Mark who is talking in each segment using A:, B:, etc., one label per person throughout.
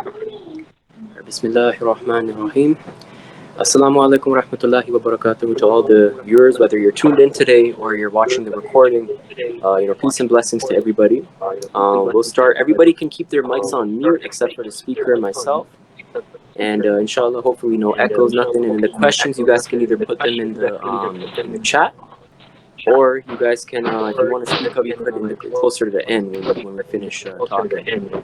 A: Bismillahirrahmanirrahim. Assalamu alaikum rahmatullahi wa barakatuh to all the viewers, whether you're tuned in today or you're watching the recording. Peace and blessings to everybody. We'll start. Everybody can keep their mics on mute except for the speaker and myself. And inshallah, hopefully no echoes, nothing. And the questions, you guys can either put them in the chat, or you guys can, if you want to speak up, you put it closer to the end when we finish talking.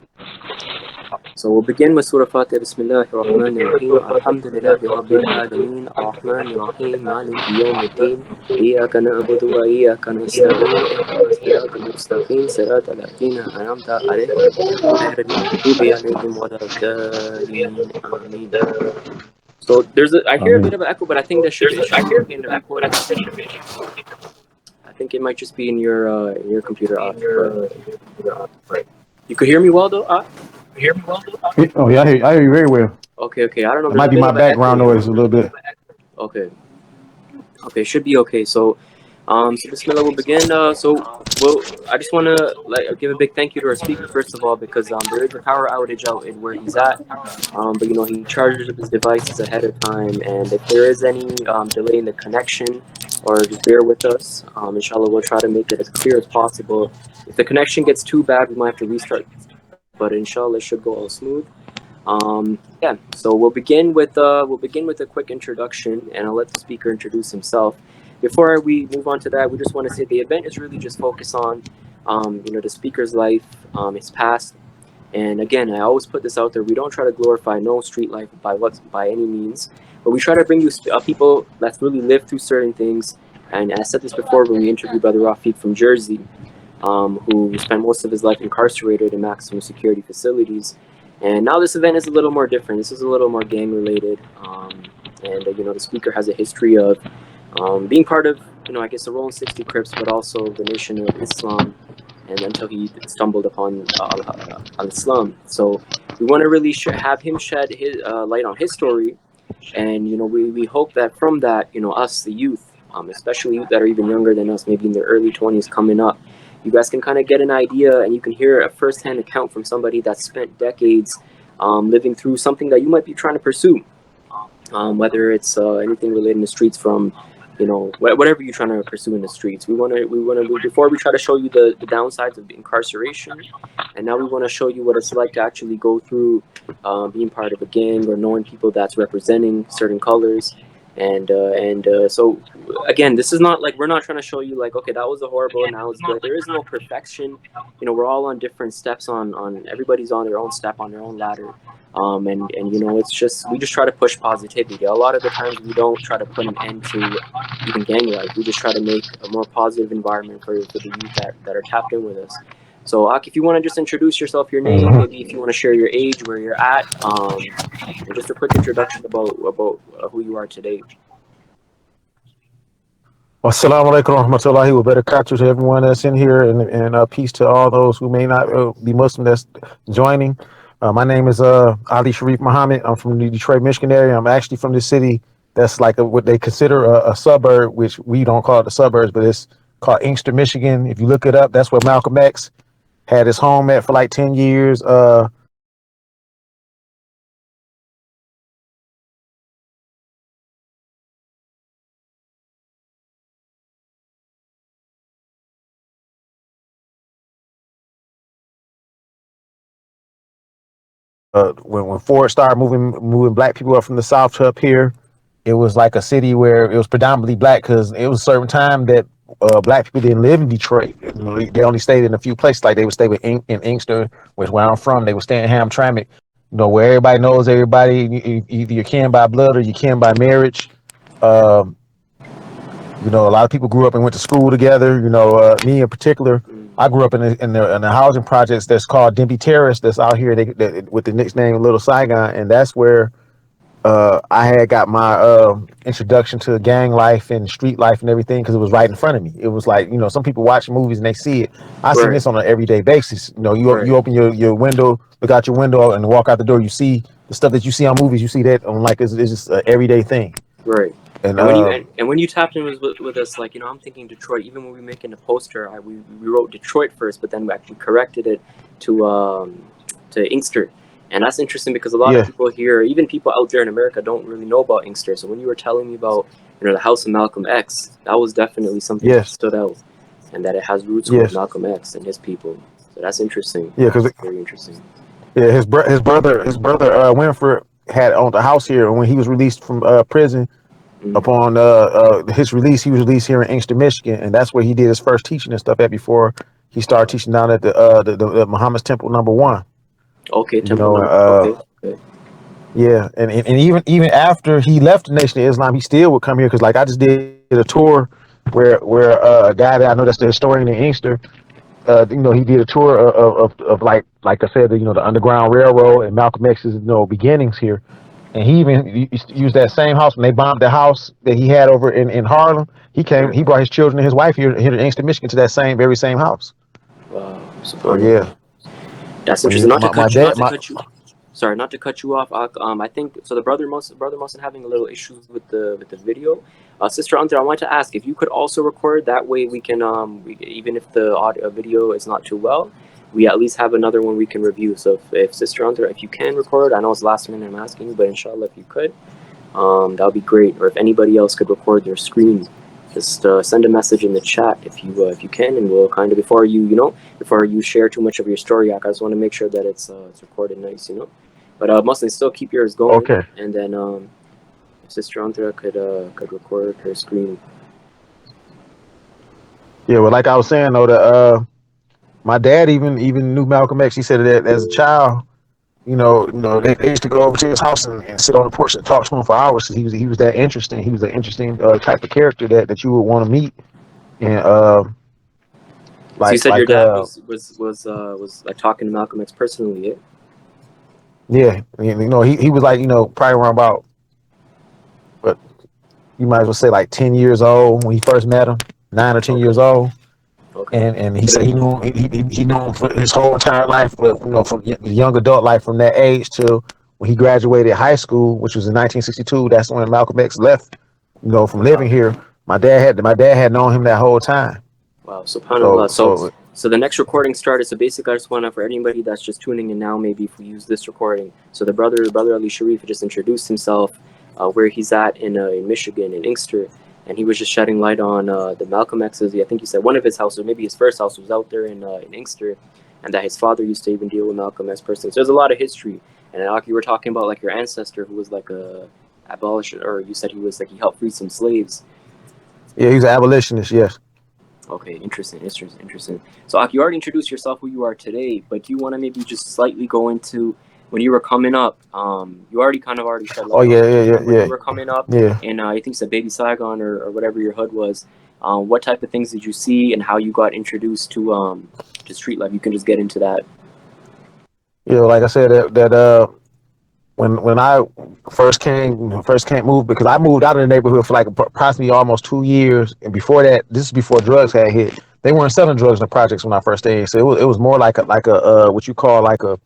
A: So we'll begin with Surah Fatiha. Bismillahir Rahmanir Rahim. Alhamdulillahi Rabbil Alameen. Ar-Rahmanir Rahim. Maliki Yawmiddin. Iyyaka na'budu wa iyyaka nasta'in. Ihdinas siratal mustaqim. Siratal ladzina an'amta 'alaihim ghayril maghdubi 'alaihim waladdallin. Ameen. So I hear a bit of an echo, but I think that should be in the recording. I think it might just be in your computer. You could hear me well though.
B: Oh yeah, I hear you very well.
A: Okay. I don't know.
B: It might be my background noise a little bit.
A: Okay, should be okay. So Bismillah, we'll begin. I just want to give a big thank you to our speaker first of all, because there is a power outage out in where he's at. But he charges up his devices ahead of time, and if there is any delay in the connection, or just bear with us. Inshallah, we'll try to make it as clear as possible. If the connection gets too bad, we might have to restart. But inshallah, it should go all smooth. So we'll begin with a quick introduction, and I'll let the speaker introduce himself. Before we move on to that, we just want to say the event is really just focused on the speaker's life, his past. And again, I always put this out there: we don't try to glorify no street life by any means, but we try to bring you people that's really lived through certain things. And I said this before when we interviewed Brother Rafiq from Jersey, who spent most of his life incarcerated in maximum security facilities. And now this event is a little more different. This is a little more gang related. The speaker has a history of being part of, I guess the Rolling 60 Crips, but also the Nation of Islam, and until he stumbled upon al-Islam. So we want to really have him shed his light on his story. And, we hope that from that, us, the youth, especially youth that are even younger than us, maybe in their early 20s coming up, you guys can kind of get an idea, and you can hear a first-hand account from somebody that spent decades living through something that you might be trying to pursue, whether it's anything related to the streets, from whatever you're trying to pursue in the streets. We want to before we try to show you the downsides of incarceration, and now we want to show you what it's like to actually go through being part of a gang or knowing people that's representing certain colors. So again, this is not like, we're not trying to show you like, okay, that was a horrible, now it's good. There is no perfection. We're all on different steps, on everybody's on their own step, on their own ladder. It's just, we just try to push positivity. A lot of the times we don't try to put an end to even gang life. We just try to make a more positive environment for the youth that are tapped in with us. So Ak, if you want to just introduce yourself, your name, maybe if you want to share your age, where you're at, and just a quick introduction about who you are today.
B: Assalamu alaikum warahmatullahi wabarakatuh to everyone that's in here, and peace to all those who may not be Muslim that's joining. My name is Ali Sharif Muhammad. I'm from the Detroit, Michigan area. I'm actually from the city that's like what they consider a suburb, which we don't call it the suburbs, but it's called Inkster, Michigan. If you look it up, that's where Malcolm X had his home at for like 10 years. When Ford started moving black people up from the South to up here, it was like a city where it was predominantly black, because it was a certain time that black people didn't live in Detroit. They only stayed in a few places. Like they would stay in Inkster, which where I'm from. They would stay in Hamtramck, where everybody knows everybody. Either you're kin by blood or you kin by marriage. A lot of people grew up and went to school together. Me in particular, I grew up in the housing projects that's called Denby Terrace, that's out here with the nickname Little Saigon, and that's where I had got my introduction to gang life and street life and everything, because it was right in front of me. It was like, some people watch movies and they see it. I see this on an everyday basis. You open your window, look out your window, and walk out the door. You see the stuff that you see on movies. You see that on it's just an everyday thing.
A: Right. And when you tapped in with us, like, I'm thinking Detroit. Even when we making the poster, we wrote Detroit first, but then we actually corrected it to Inkster. And that's interesting because a lot of
B: Yeah,
A: people here, even people out there in America, don't really know about Inkster. So when you were telling me about, the House of Malcolm X, that was definitely something that
B: yes,
A: stood out, and that it has roots with
B: yes,
A: Malcolm X and his people. So that's interesting.
B: yeah,
A: That's
B: because
A: very interesting.
B: yeah, his brother Winford had owned a house here, and when he was released from prison,
A: Mm.
B: upon his release, he was released here in Inkster, Michigan, and that's where he did his first teaching and stuff at before he started
A: Wow.
B: teaching down at the Muhammad's Temple number 1.
A: Okay,
B: You
A: Temple
B: know,
A: number. Okay. Okay.
B: yeah, and even after he left the Nation of Islam, he still would come here because like I just did a tour where a guy that I know that's the historian in Inkster, he did a tour of like I said, the Underground Railroad and Malcolm X's beginnings here. And he even used that same house when they bombed the house that he had over in Harlem.
A: Sure.
B: He brought his children and his wife here in Inkster, Michigan, to that very same house.
A: Wow.
B: So yeah,
A: Subhanallah. That's
B: but yeah,
A: interesting. Not to
B: my
A: cut you. Not
B: dad,
A: to
B: my
A: cut you. Sorry, not to cut you off. I think so. The brother must have having a little issues with the video. Sister Hunter, I wanted to ask if you could also record. That way we can even if the audio video is not too well, we at least have another one we can review. So if Sister Hunter, if you can record, I know it's last minute I'm asking you, but inshallah if you could, that would be great. Or if anybody else could record their screen, just send a message in the chat if you can, and we'll kind of before you share too much of your story. I just want to make sure that it's recorded nice. But Muslims still keep yours going,
B: okay,
A: and then if Sister Andrea could record her screen.
B: yeah. Well, like I was saying though, my dad even knew Malcolm X. He said that as a child, they used to go over to his house and sit on the porch and talk to him for hours. He was that interesting. He was an interesting type of character that you would want to meet. And
A: So you
B: like
A: said your
B: like
A: dad was like talking to Malcolm X personally, yeah?
B: yeah, he was like probably around about, but you might as well say like 10 years old when he first met him, 9 or 10 years
A: Okay,
B: old.
A: okay,
B: And he said he knew him for his whole entire life, but from young adult life from that age to when he graduated high school, which was in 1962. That's when Malcolm X left. From living
A: wow.
B: here. My dad had known him that whole time.
A: Wow,
B: So
A: subhanallah. So,
B: so
A: so the next recording started. So basically, I just want to, for anybody that's just tuning in now, maybe if we use this recording. So the brother Ali Sharif just introduced himself, where he's at in Michigan, in Inkster, and he was just shedding light on the Malcolm X's. I think he said one of his houses, or maybe his first house, was out there in Inkster, and that his father used to even deal with Malcolm X personally. So there's a lot of history. And like you were talking about, like your ancestor who was like a abolitionist, or you said he was like he helped free some slaves.
B: yeah, he's an abolitionist. Yes.
A: Okay, interesting. So, Ak, you already introduced yourself, who you are today, but do you want to maybe just slightly go into when you were coming up? You already kind of already shed
B: Oh
A: light on
B: yeah,
A: it,
B: yeah, yeah,
A: but when you
B: yeah,
A: were coming up,
B: yeah.
A: and I think it's a Baby Saigon or whatever your hood was, what type of things did you see, and how you got introduced to street life? You can just get into that.
B: Like I said, that when I first came moved, because I moved out of the neighborhood for like approximately almost 2 years, and before that, this is before drugs had hit. They weren't selling drugs in the projects when I first stayed, so it was more like a what you call like a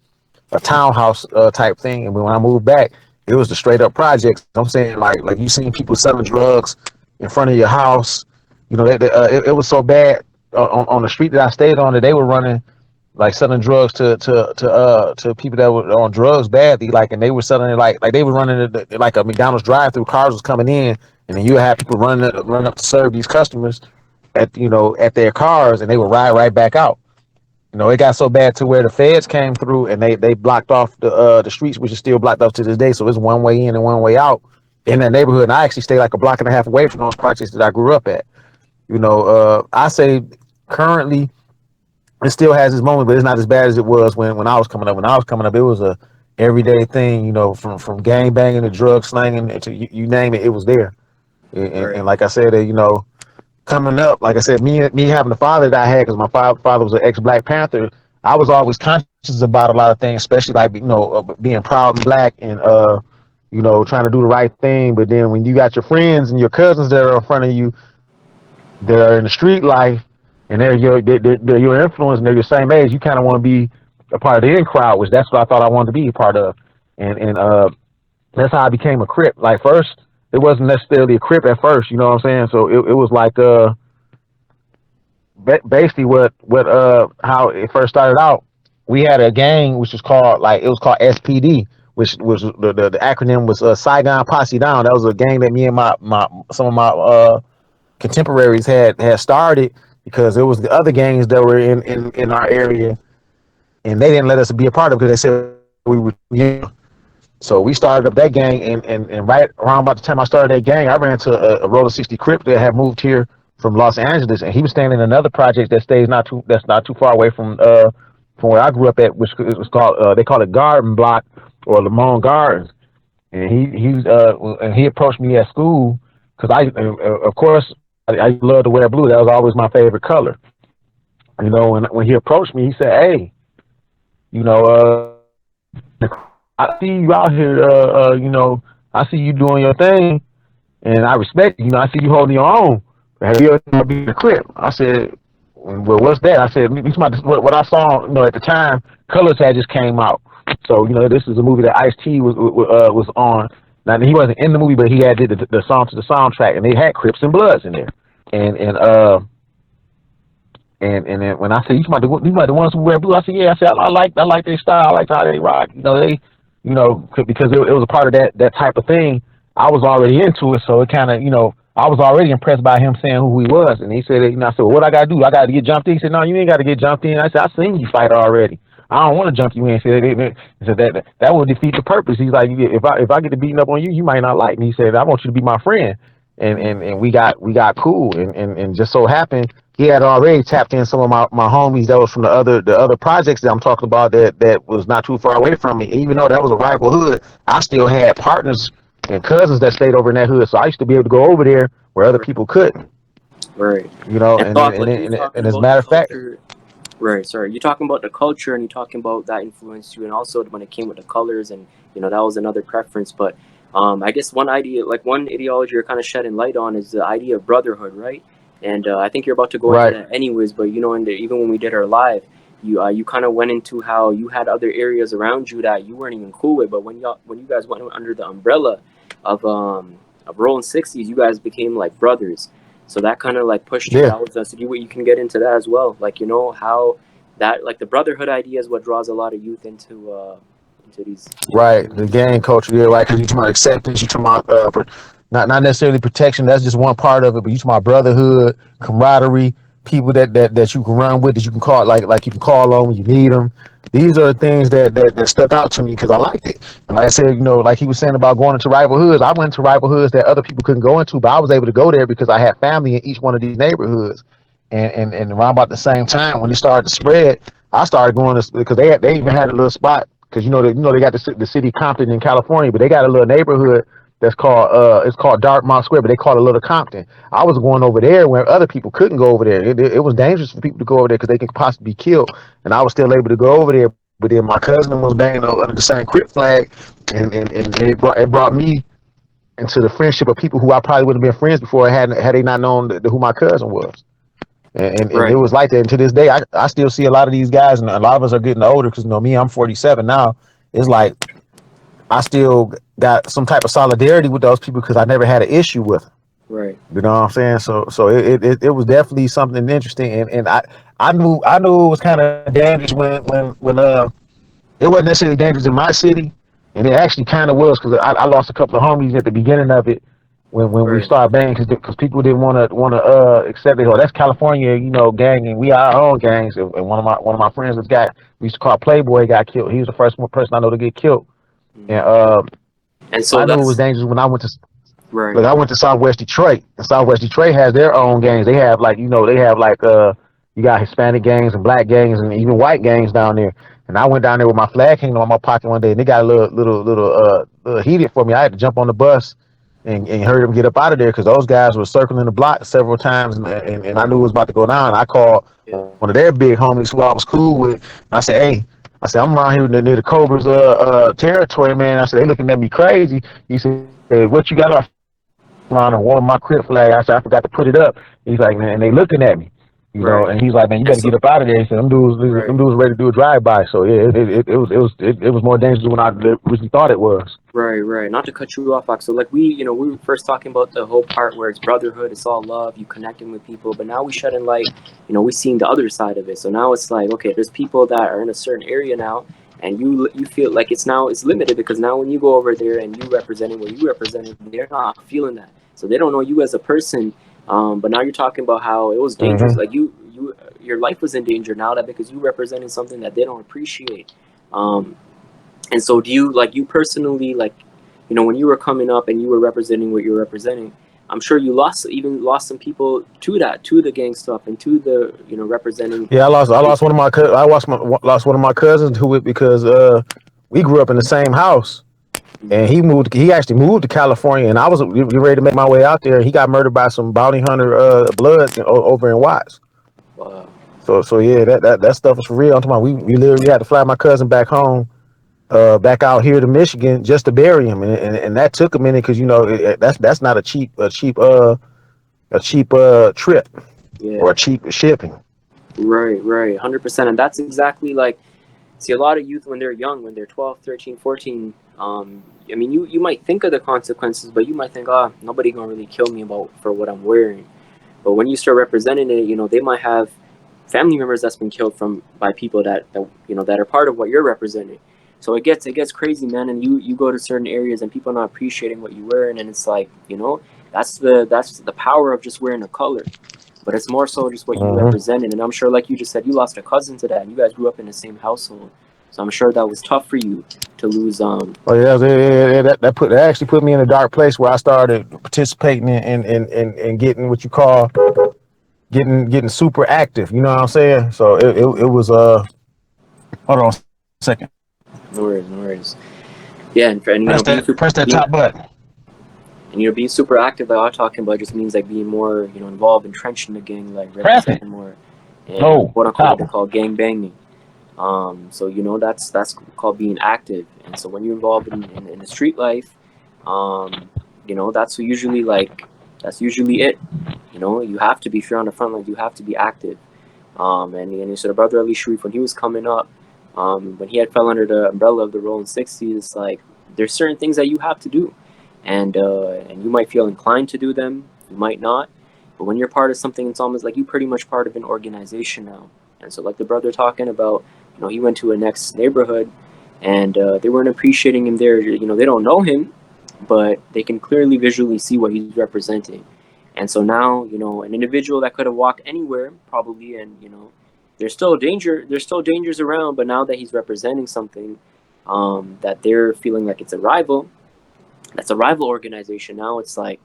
B: townhouse type thing. And when I moved back, it was the straight up projects. I'm saying like you seen people selling drugs in front of your house. It was so bad on the street that I stayed on that they were running like selling drugs to people that were on drugs badly, like, and they were selling it like they were running it like a McDonald's drive-through. Cars was coming in, and then you had people running up to serve these customers at their cars, and they would ride right back out. It got so bad to where the feds came through and they blocked off the streets, which is still blocked off to this day. So it's one way in and one way out in that neighborhood. And I actually stay like a block and a half away from those projects that I grew up at. I say currently it still has its moment, but it's not as bad as it was when I was coming up. When I was coming up, it was a everyday thing. From gang banging to drug slanging to you name it, it was there. And
A: Right.
B: like I said, coming up, like I said, me having the father that I had, because my father was an ex-Black Panther. I was always conscious about a lot of things, especially like being proud and black, and trying to do the right thing. But then when you got your friends and your cousins that are in front of you, that are in the street life, and they're your influence, and they're your same age, you kind of want to be a part of the in crowd, which that's what I thought I wanted to be a part of. And that's how I became a Crip. Like first, it wasn't necessarily a Crip at first, you know what I'm saying? So it was like basically what how it first started out. we had a gang which was called like it was called SPD, which was the acronym was Saigon Posse Down. That was a gang that me and my some of my contemporaries had started because it was the other gangs that were in our area, and they didn't let us be a part of it because they said we were young. So we started up that gang, and right around about the time I started that gang, I ran into a Roller 60 Crip that had moved here from Los Angeles, and he was staying in another project that stays not too far away from where I grew up at, which it was called they call it Garden Block or Lamont Gardens. And he approached me at school because of course I love to wear blue. That was always my favorite color. You know, when he approached me, he said, "Hey, you know, I see you out here. You know, I see you doing your thing, and I respect you. You know, I see you holding your own. Have you ever been in a Crip?" I said, "Well, what's that?" I said, what I saw. You know, at the time, Colors had just came out, so you know, this is a movie that Ice-T was on. Now he wasn't in the movie, but he had did the song to the soundtrack, and they had Crips and Bloods in there, and and uh. And then when I said you might the ones who wear blue, I said yeah. I said I like their style, I like how they rock. You know because it was a part of that type of thing. I was already into it, so it kind of I was already impressed by him saying who he was, and he said I said well, what I gotta do? I gotta get jumped in. He said no, you ain't gotta get jumped in. I said I seen you fight already. I don't want to jump you in. He said that will defeat the purpose. He's like if I get to beating up on you, you might not like me. He said I want you to be my friend, and we got cool, and just so happened he had already tapped in some of my homies that was from the other projects that I'm talking about that was not too far away from me. Even though that was a rival hood, I still had partners and cousins that stayed over in that hood, so I used to be able to go over there where other people couldn't.
A: Right.
B: You know,
A: And Doc, like you was talking
B: and as a
A: about the
B: matter of fact,
A: culture. Right, sorry. You're talking about the culture and you're talking about that influenced you and also when it came with the colors and that was another preference. But I guess one idea like one ideology you're kind of shedding light on is the idea of brotherhood, right? And I think you're about to go into
B: right,
A: that anyways, but even when we did our live, you kind of went into how you had other areas around you that you weren't even cool with, but when you guys went under the umbrella of Rolling 60s, you guys became like brothers. So that kind of like pushed you.
B: yeah.
A: That was so you can get into that as well. Like how that like the brotherhood idea is what draws a lot of youth into these
B: Right, the
A: communities.
B: gang culture, yeah, right. Because you talking about acceptance, you talking about not necessarily protection. That's just one part of it. But you talking about brotherhood, camaraderie, people that you can run with, that you can call like you can call on when you need them. These are the things that stuck out to me because I liked it. And like I said, like he was saying about going into rival hoods, I went to rival hoods that other people couldn't go into, but I was able to go there because I had family in each one of these neighborhoods. And around about the same time when it started to spread, I started going to because they even had a little spot because they got the city Compton in California, but they got a little neighborhood that's called it's called Dartmouth Square, but they call it Little Compton. I was going over there where other people couldn't go over there. It was dangerous for people to go over there because they could possibly be killed, and I was still able to go over there. But then my cousin was banging under the same Crip flag, and it brought me into the friendship of people who I probably would have been friends before had they not known who my cousin was. And it
A: Right,
B: was like that. And to this day, I still see a lot of these guys, and a lot of us are getting older because me, I'm 47 now. It's like I still got some type of solidarity with those people because I never had an issue with them.
A: right,
B: You know what I'm saying? So it was definitely something interesting, and I knew it was kind of dangerous when it wasn't necessarily dangerous in my city, and it actually kind of was because I lost a couple of homies at the beginning of it when we
A: right.
B: started banging because people didn't want to accept it. Oh, that's California, gang, and we are our own gangs. And one of my friends, this guy we used to call Playboy, got killed. He was the first one person I know to get killed, and
A: Mhm. And so
B: I knew it was
A: that's
B: dangerous when I went to
A: right,
B: Look, I went to Southwest Detroit, and Southwest Detroit has their own gangs. They have you got Hispanic gangs and black gangs and even white gangs down there. And I went down there with my flag hanging on my pocket one day, and they got a little heated for me. I had to jump on the bus and hurry them get up out of there because those guys were circling the block several times, and I knew it was about to go down. I called
A: yeah,
B: one of their big homies who I was cool with. I said, "Hey." I said, "I'm around here near the Cobras territory, man." I said, "They looking at me crazy." He said, "What you got off?" On and wore my Crip flag. I said I forgot to put it up. He's like, man, and they looking at me. You know,
A: Right.
B: and he's like, man, you
A: And
B: better get
A: so
B: up out of there. He said,
A: right.
B: them dudes ready to do a drive by. So yeah, it was more dangerous than I originally thought it was.
A: Right, right. Not to cut you off, Fox. So, like, we were first talking about the whole part where it's brotherhood, it's all love, you connecting with people. But now we shed in light, we seeing the other side of it. So now it's like, okay, there's people that are in a certain area now, and you feel like it's limited because now when you go over there and you representing what you representing, they're not feeling that. So they don't know you as a person. But now you're talking about how it was dangerous.
B: Mm-hmm.
A: Like your life was in danger now that because you representing something that they don't appreciate. Um, and so, do you like you personally like, when you were coming up and you were representing what you're representing? I'm sure you lost some people to the gang stuff and to the representing.
B: Yeah, I lost one of my lost one of my cousins to it because we grew up in the same house. And he actually moved to California, and I was getting ready to make my way out there. He got murdered by some bounty hunter bloods over in Watts.
A: Uh,
B: So yeah, that stuff was for real. I'm talking about we literally had to fly my cousin back home, back out here to Michigan just to bury him, and that took a minute because that's not a cheap trip or
A: yeah,
B: a cheap shipping.
A: right, 100%. And that's exactly like, see, a lot of youth when they're young, when they're 12, 13, 14. I mean, you might think of the consequences, but you might think, nobody gonna really kill me about for what I'm wearing. But when you start representing it, they might have family members that's been killed by people that are part of what you're representing. So it gets crazy, man. And you go to certain areas and people are not appreciating what you wear, and it's like that's the power of just wearing a color. But it's more so just what you
B: Mm-hmm.
A: represented. And I'm sure, like you just said, you lost a cousin to that, and you guys grew up in the same household. So I'm sure that was tough for you to lose.
B: Oh yeah, that actually put me in a dark place where I started participating in getting what you call getting super active. You know what I'm saying? So it was hold on a second.
A: No worries, no worries. Yeah, and
B: Press that
A: being
B: top button.
A: and being super active, like I'm talking about, just means like being more involved, entrenched in the gang, like
B: Press it.
A: representing more, and
B: No,
A: quote
B: the
A: unquote what
B: top
A: they
B: one.
A: call gang banging. So that's called being active. And so when you're involved in the street life, um, that's usually it. You have to be, if you're on the front line, you have to be active. And so the brother Ali Sharif, when he was coming up, when he had fell under the umbrella of the Rolling 60s, like there's certain things that you have to do, and you might feel inclined to do them, you might not, but when you're part of something, it's almost like you pretty much part of an organization now. And so, like the brother talking about, he went to a next neighborhood, and they weren't appreciating him there. They don't know him, but they can clearly visually see what he's representing. And so now, an individual that could have walked anywhere probably, and there's still dangers around, but now that he's representing something, that they're feeling like it's a rival, that's a rival organization. Now it's like,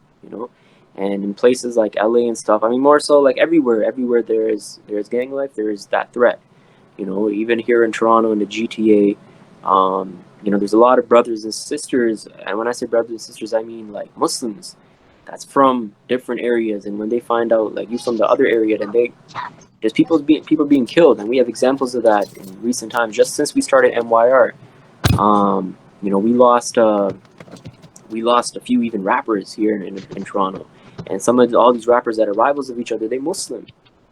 A: and in places like LA and stuff, I mean, more so like everywhere there's gang life, there's that threat. Even here in Toronto in the GTA, there's a lot of brothers and sisters, and when I say brothers and sisters, I mean like Muslims that's from different areas, and when they find out like you from the other area, then there's people being killed, and we have examples of that in recent times. Just since we started MYR, we lost a few even rappers here in Toronto, and some of all these rappers that are rivals of each other, they Muslim,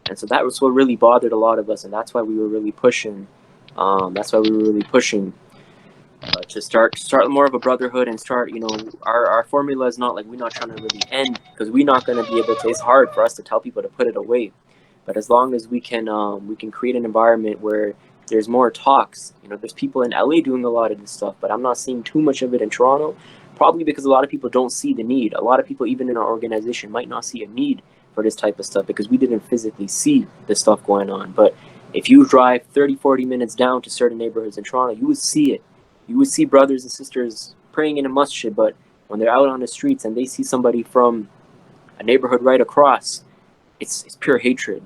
A: and so that was what really bothered a lot of us, and that's why we were really pushing. To start more of a brotherhood and start, our formula is not like we're not trying to really end because we're not going to be able to. It's hard for us to tell people to put it away, but as long as we can create an environment where there's more talks. There's people in LA doing a lot of this stuff, but I'm not seeing too much of it in Toronto. Probably because a lot of people don't see the need. A lot of people, even in our organization, might not see a need for this type of stuff because we didn't physically see the stuff going on. But if you drive 30, 40 minutes down to certain neighborhoods in Toronto, you would see it. You would see brothers and sisters praying in a masjid, but when they're out on the streets and they see somebody from a neighborhood right across, it's pure hatred,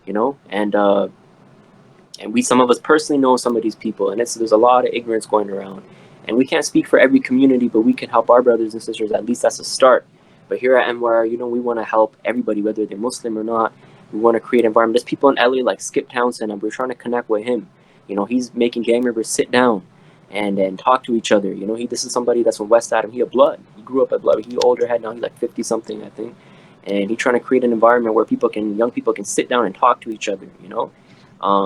A: and we, some of us personally know some of these people, and there's a lot of ignorance going around, and we can't speak for every community, but we can help our brothers and sisters. At least that's a start. But here at MYR, we want to help everybody, whether they're Muslim or not. We want to create an environment. There's people in LA like Skip Townsend, and we're trying to connect with him. He's making gang members sit down and talk to each other. This is somebody that's from West Adam. He a blood. He grew up a blood. He older head now. He's like 50 something, I think. and he's trying to create an environment where young people can sit down and talk to each other,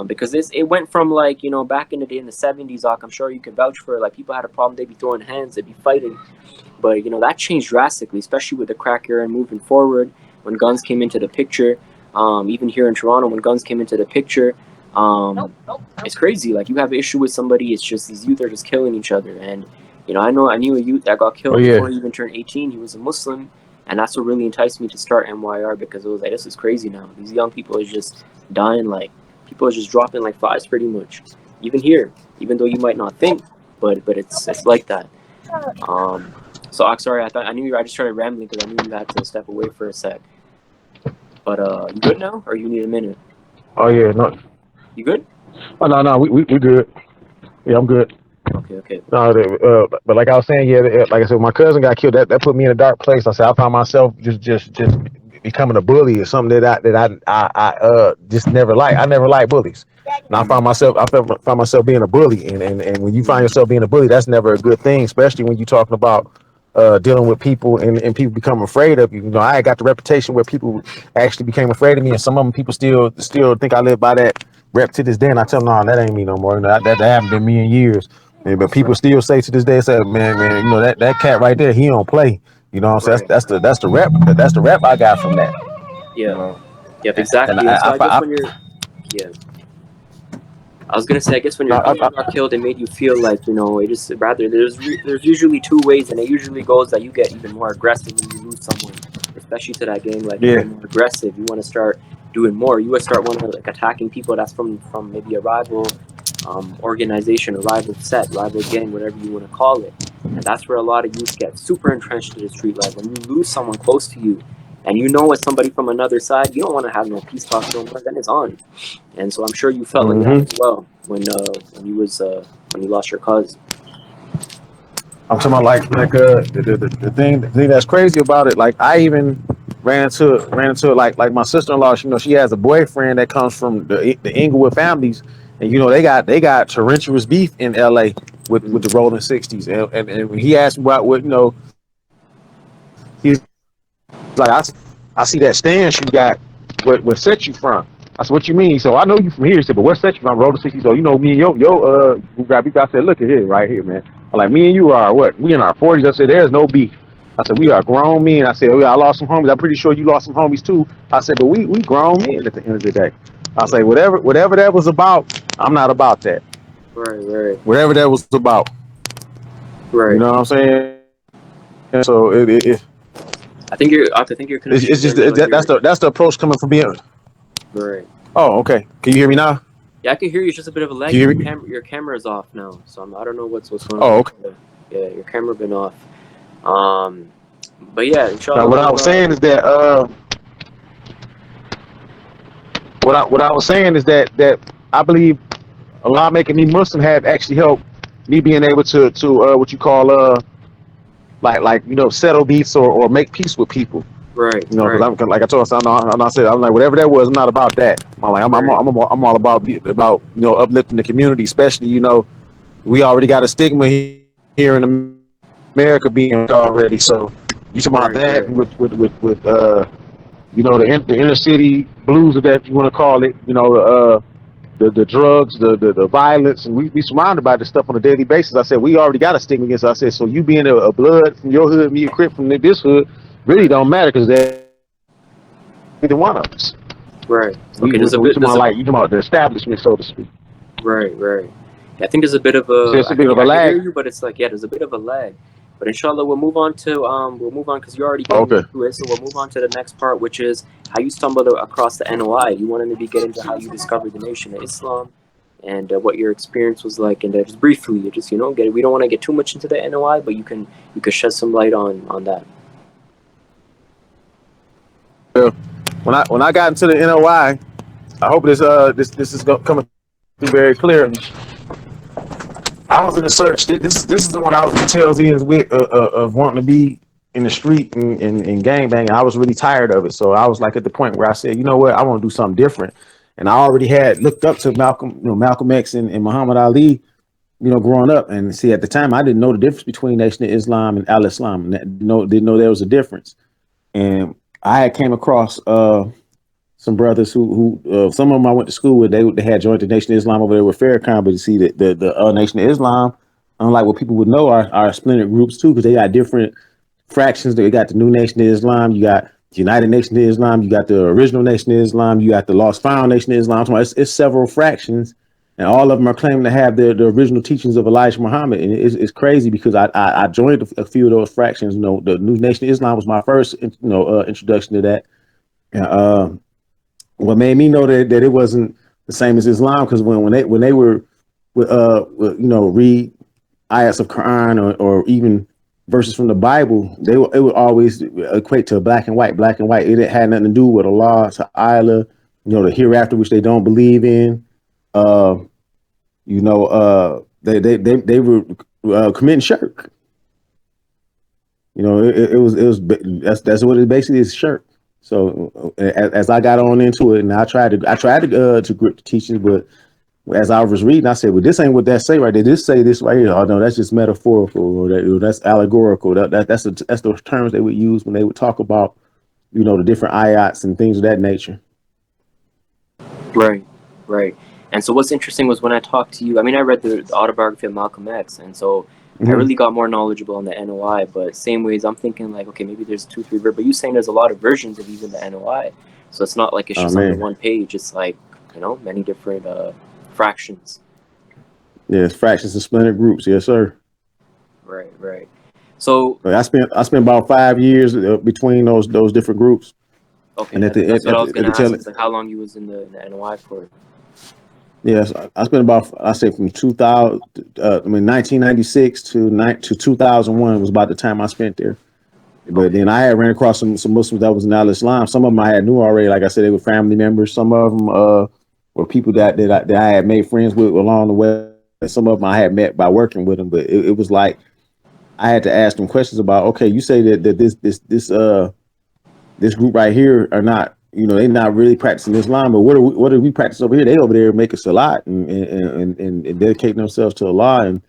A: because it went from like back in the day in the 70s, I'm sure you can vouch for it, like people had a problem, they'd be throwing hands, they'd be fighting, but that changed drastically, especially with the crack era and moving forward when guns came into the picture. Even here in Toronto, when guns came into the picture, it's crazy. Like you have an issue with somebody, it's just these youth are just killing each other. And I knew a youth that got
B: Oh
A: killed
B: yeah.
A: before he even turned 18. He was a Muslim, and that's what really enticed me to start MYR, because it was like, this is crazy now. These young people is just dying, like people are just dropping like flies, pretty much. Even here, even though you might not think, but it's like that. Um, so I'm sorry. I knew I just started rambling because I knew you had to step away for a sec. But you good now, or you need a minute?
B: Oh yeah. No.
A: You good?
B: Oh no. We good. Yeah, I'm good.
A: Okay.
B: No, but like I was saying, yeah, like I said, when my cousin got killed, that put me in a dark place. I said I found myself just becoming a bully or something that I just never liked. I never liked bullies. And found myself being a bully, and when you find
A: Mm-hmm.
B: yourself being a bully, that's never a good thing, especially when you're talking about dealing with people and people become afraid of you. I got the reputation where people actually became afraid of me, and some of them people still think I live by that rep to this day. And I tell them, no, that ain't me no more. That haven't been me in years. Yeah, but people
A: Right.
B: still say to this day, say, man, that cat right there, he don't play. You know what I'm saying?
A: Right.
B: That's the rep I got from that. You
A: Yeah.
B: know,
A: Yep.
B: and
A: Exactly. And so I guess when you're, yeah, I was gonna say, I guess when your cousin got killed, it made you feel like it just rather there's usually two ways, and it usually goes that you get even more aggressive when you lose someone, especially to that gang life. You
B: yeah.
A: get more aggressive. You want to start doing more. You would start want to like attacking people that's from maybe a rival organization, a rival set, rival gang, whatever you want to call it. And that's where a lot of youth get super entrenched in the street life. When you lose someone close to you, and it's somebody from another side, you don't want to have no peace talks no more. Then it's on. And so I'm sure you felt like that
B: Mm-hmm.
A: as well when you lost your cuz.
B: I'm talking about like the thing that's crazy about it. Like I even ran into like my sister-in-law. She has a boyfriend that comes from the Inglewood families, and they got torrentious beef in L.A. with the
A: Mm.
B: Rolling 60s. And when he asked me about what he's like, I see that stance you got. What set you from? I said, what you mean? So I know you from here. He said, but what set you from? Rolling 60s. So me and yo grab beef. I said, look at here, right here, man. I'm like, me and you are what? We in our 40s. I said, there's no beef. I said, we are grown men. I said, oh, yeah, I lost some homies. I'm pretty sure you lost some homies too. I said, but we grown men at the end of the day. I
A: Yeah.
B: say, whatever that was about, I'm not about that.
A: Right. Right.
B: Whatever that was about, you
A: Right.
B: know what I'm saying? So
A: I think your
B: it's
A: connection's
B: just
A: getting like you're
B: that's the approach coming from being.
A: right.
B: Oh, okay. Can you hear me now?
A: Yeah, I can hear you. It's just a bit of a
B: Can
A: lag.
B: you hear me?
A: Your camera's off now, so I don't know what's going on.
B: Oh, okay.
A: Yeah, your camera been off. Um, but yeah,
B: Now,
A: inshallah,
B: what I was saying is that what I was saying is that I believe Allah making me Muslim have actually helped me being able to what you call like settle beefs or make peace with people.
A: right,
B: Because
A: right,
B: I'm like I told you, I'm like whatever that was, I'm not about that.
A: right,
B: I'm all about uplifting the community, especially we already got a stigma here in America being already. So you talking about
A: right,
B: that
A: right,
B: with the inner city blues, if that you want to call it, the drugs, the violence, and we surrounded by this stuff on a daily basis. I said we already got a stigma against us. I said, so you being a blood from your hood, me a Crip from this hood, really
A: right,
B: don't matter because they're either one of us.
A: right.
B: We
A: Okay,
B: so we talking about you talking about the establishment, so to speak.
A: right, right. Yeah, I think there's a bit of
B: So
A: a.
B: it's a bit of a
A: I can hear
B: lag.
A: you, but it's like there's a bit of a lag. But inshallah, we'll move on because you're already getting
B: Okay.
A: into it. So we'll move on to the next part, which is how you stumbled across the NOI. You want to maybe get into how you discovered the Nation of Islam, and what your experience was like, and just briefly, just get. We don't want to get too much into the NOI, but you can shed some light on that.
B: When I got into the NOI, I hope this is coming through very clear. I was in the search. This is the one I was in tails ends with of wanting to be in the street and gang banging. I was really tired of it, so I was like at the point where I said, you know what, I want to do something different. And I already had looked up to Malcolm X and Muhammad Ali, growing up. And see, at the time, I didn't know the difference between Nation of Islam and Al Islam. Didn't know there was a difference. And I had came across some brothers who some of them I went to school with. They had joined the Nation of Islam over there with Farrakhan, but you see that the Nation of Islam, unlike what people would know, are splintered groups too, because they got different fractions. They got the New Nation of Islam, you got the United Nation of Islam, you got the Original Nation of Islam, you got the Lost Found Nation of Islam. So it's several fractions, and all of them are claiming to have the original teachings of Elijah Muhammad. And it's crazy because I joined a few of those fractions. You know, the New Nation of Islam was my first introduction to that. And what made me know that it wasn't the same as Islam, because when they were read ayats of Quran or even verses from the Bible, it would always equate to black and white, black and white. It had nothing to do with Allah, to Allah, the hereafter, which they don't believe in. They were committing shirk. It was that's what it basically is, shirk. So as I got on into it, and I tried to grip the teachings, but as I was reading, I said, "Well, this ain't what that say right there. This say this right here. Oh no, that's just metaphorical, or that's allegorical. That's the terms they would use when they would talk about, the different ayats and things of that nature."
A: Right, right. And so what's interesting was when I talked to you, I mean, I read the autobiography of Malcolm X, and so I really got more knowledgeable on the NOI, but same ways I'm thinking like, okay, maybe there's 2, 3, but you saying there's a lot of versions of even the NOI. So it's not like it's just on the one page. It's like, many different fractions.
B: Yes, fractions and splintered groups. Yes, sir.
A: Right, right. So
B: I spent about 5 years between those different groups.
A: Okay, and that's what I was going to ask. Is like how long you was in the NOI for?
B: Yes, I spent about, I say from 1996 to 2001 was about the time I spent there. But then I had ran across some Muslims that was in Al Islam. Some of them I had knew already. Like I said, they were family members. Some of them were people that I had made friends with along the way. Some of them I had met by working with them. But it was like I had to ask them questions about, okay, you say that this group right here are not, they're not really practicing Islam, but what do we practice over here? They over there making salat and dedicating themselves to Allah and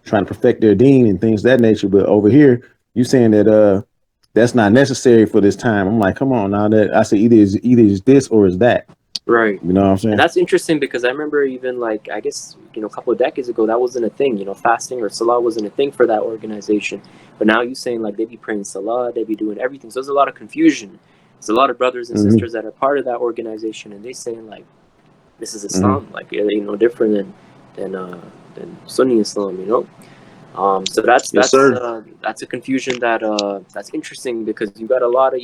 B: trying to perfect their deen and things of that nature. But over here, you saying that that's not necessary for this time. I'm like, come on now. That I say either is this or is that.
A: Right.
B: You know what I'm saying?
A: And that's interesting because I remember even like, I guess, a couple of decades ago, that wasn't a thing. Fasting or salah wasn't a thing for that organization. But now you're saying like they be praying salah, they be doing everything. So there's a lot of confusion. There's a lot of brothers and sisters that are part of that organization, and they saying like, this is Islam, like different than Sunni Islam, So that's a confusion that's interesting because you got a lot of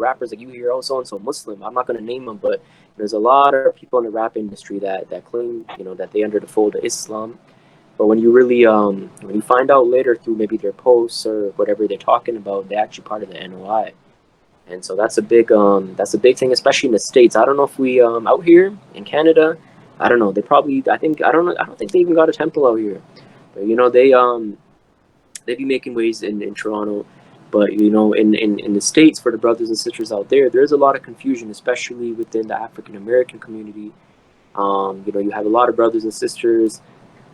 A: rappers like you hear, oh, so and so Muslim. I'm not going to name them, but there's a lot of people in the rap industry that claim that they under the fold of Islam. But when you really when you find out later through maybe their posts or whatever they're talking about, they're actually part of the NOI. And so that's a big thing, especially in the States. I don't know if we out here in Canada, I don't know. They probably I don't think they even got a temple out here. But they be making waves in Toronto. But in the States, for the brothers and sisters out there's a lot of confusion, especially within the African American community. You have a lot of brothers and sisters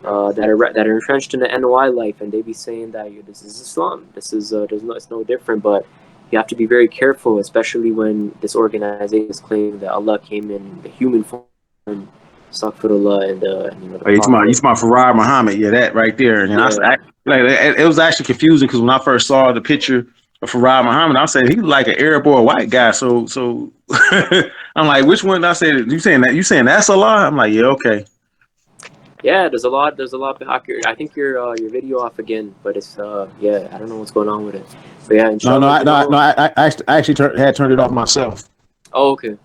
A: that are entrenched in the NOI life, and they be saying that this is Islam. This is it's no different, but you have to be very careful, especially when this organization is claiming that Allah came in the human form, Astaghfirullah, and
B: you talking about Farrar Muhammad? Yeah, that right there. And it was actually confusing because when I first saw the picture of Farrar Muhammad, I said he was like an Arab or a white guy. So I'm like, which one? I said, you saying that's Allah? I'm like, yeah, okay.
A: Yeah, there's a lot. I think your video off again, but it's yeah, I don't know what's going on with it. But yeah, inshallah,
B: I actually had turned it off myself.
A: Oh, okay.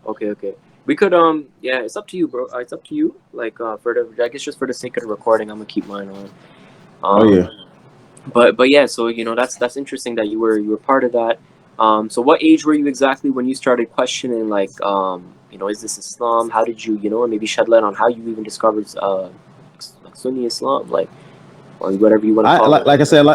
A: We could yeah, it's up to you, bro. It's up to you. Like for the, I guess just for the sake of the recording, I'm gonna keep mine on.
B: Oh yeah.
A: But yeah, so that's interesting that you were part of that. So what age were you exactly when you started questioning like is this Islam? How did you and maybe shed light on how you even discovered like Sunni Islam, like or whatever you want to call it.
B: Like I said,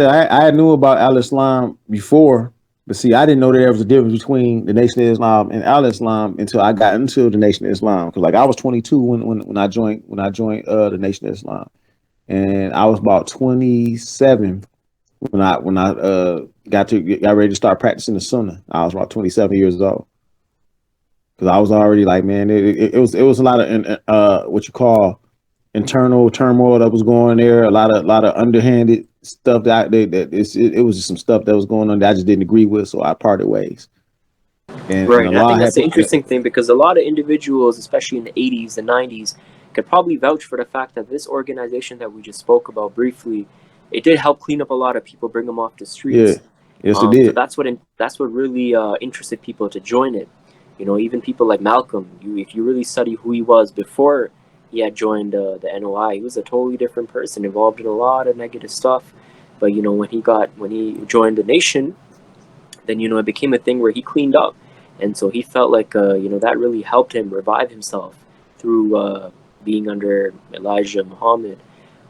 B: I knew about Al Islam before, but see, I didn't know there was a difference between the Nation of Islam and Al Islam until I got into the Nation of Islam. Because like I was 22 when I joined the Nation of Islam, and I was about 27 when I got ready to start practicing the sunnah. I was about 27 years old because I was already like, man, it was a lot of what you call internal turmoil that was going there. A lot of underhanded stuff it was just some stuff that was going on that I just didn't agree with, so I parted ways. And
A: Right, and I
B: Allah
A: think
B: had
A: that's the
B: put,
A: interesting thing because a lot of individuals, especially in the 80s and 90s, could probably vouch for the fact that this organization that we just spoke about briefly, it did help clean up a lot of people, bring them off the
B: yeah,
A: streets.
B: yes, it
A: So
B: did.
A: that's what really interested people to join it. Even people like Malcolm. If you really study who he was before he had joined the NOI, he was a totally different person, involved in a lot of negative stuff. But when he joined the nation, then it became a thing where he cleaned up, and so he felt like that really helped him revive himself through being under Elijah Muhammad.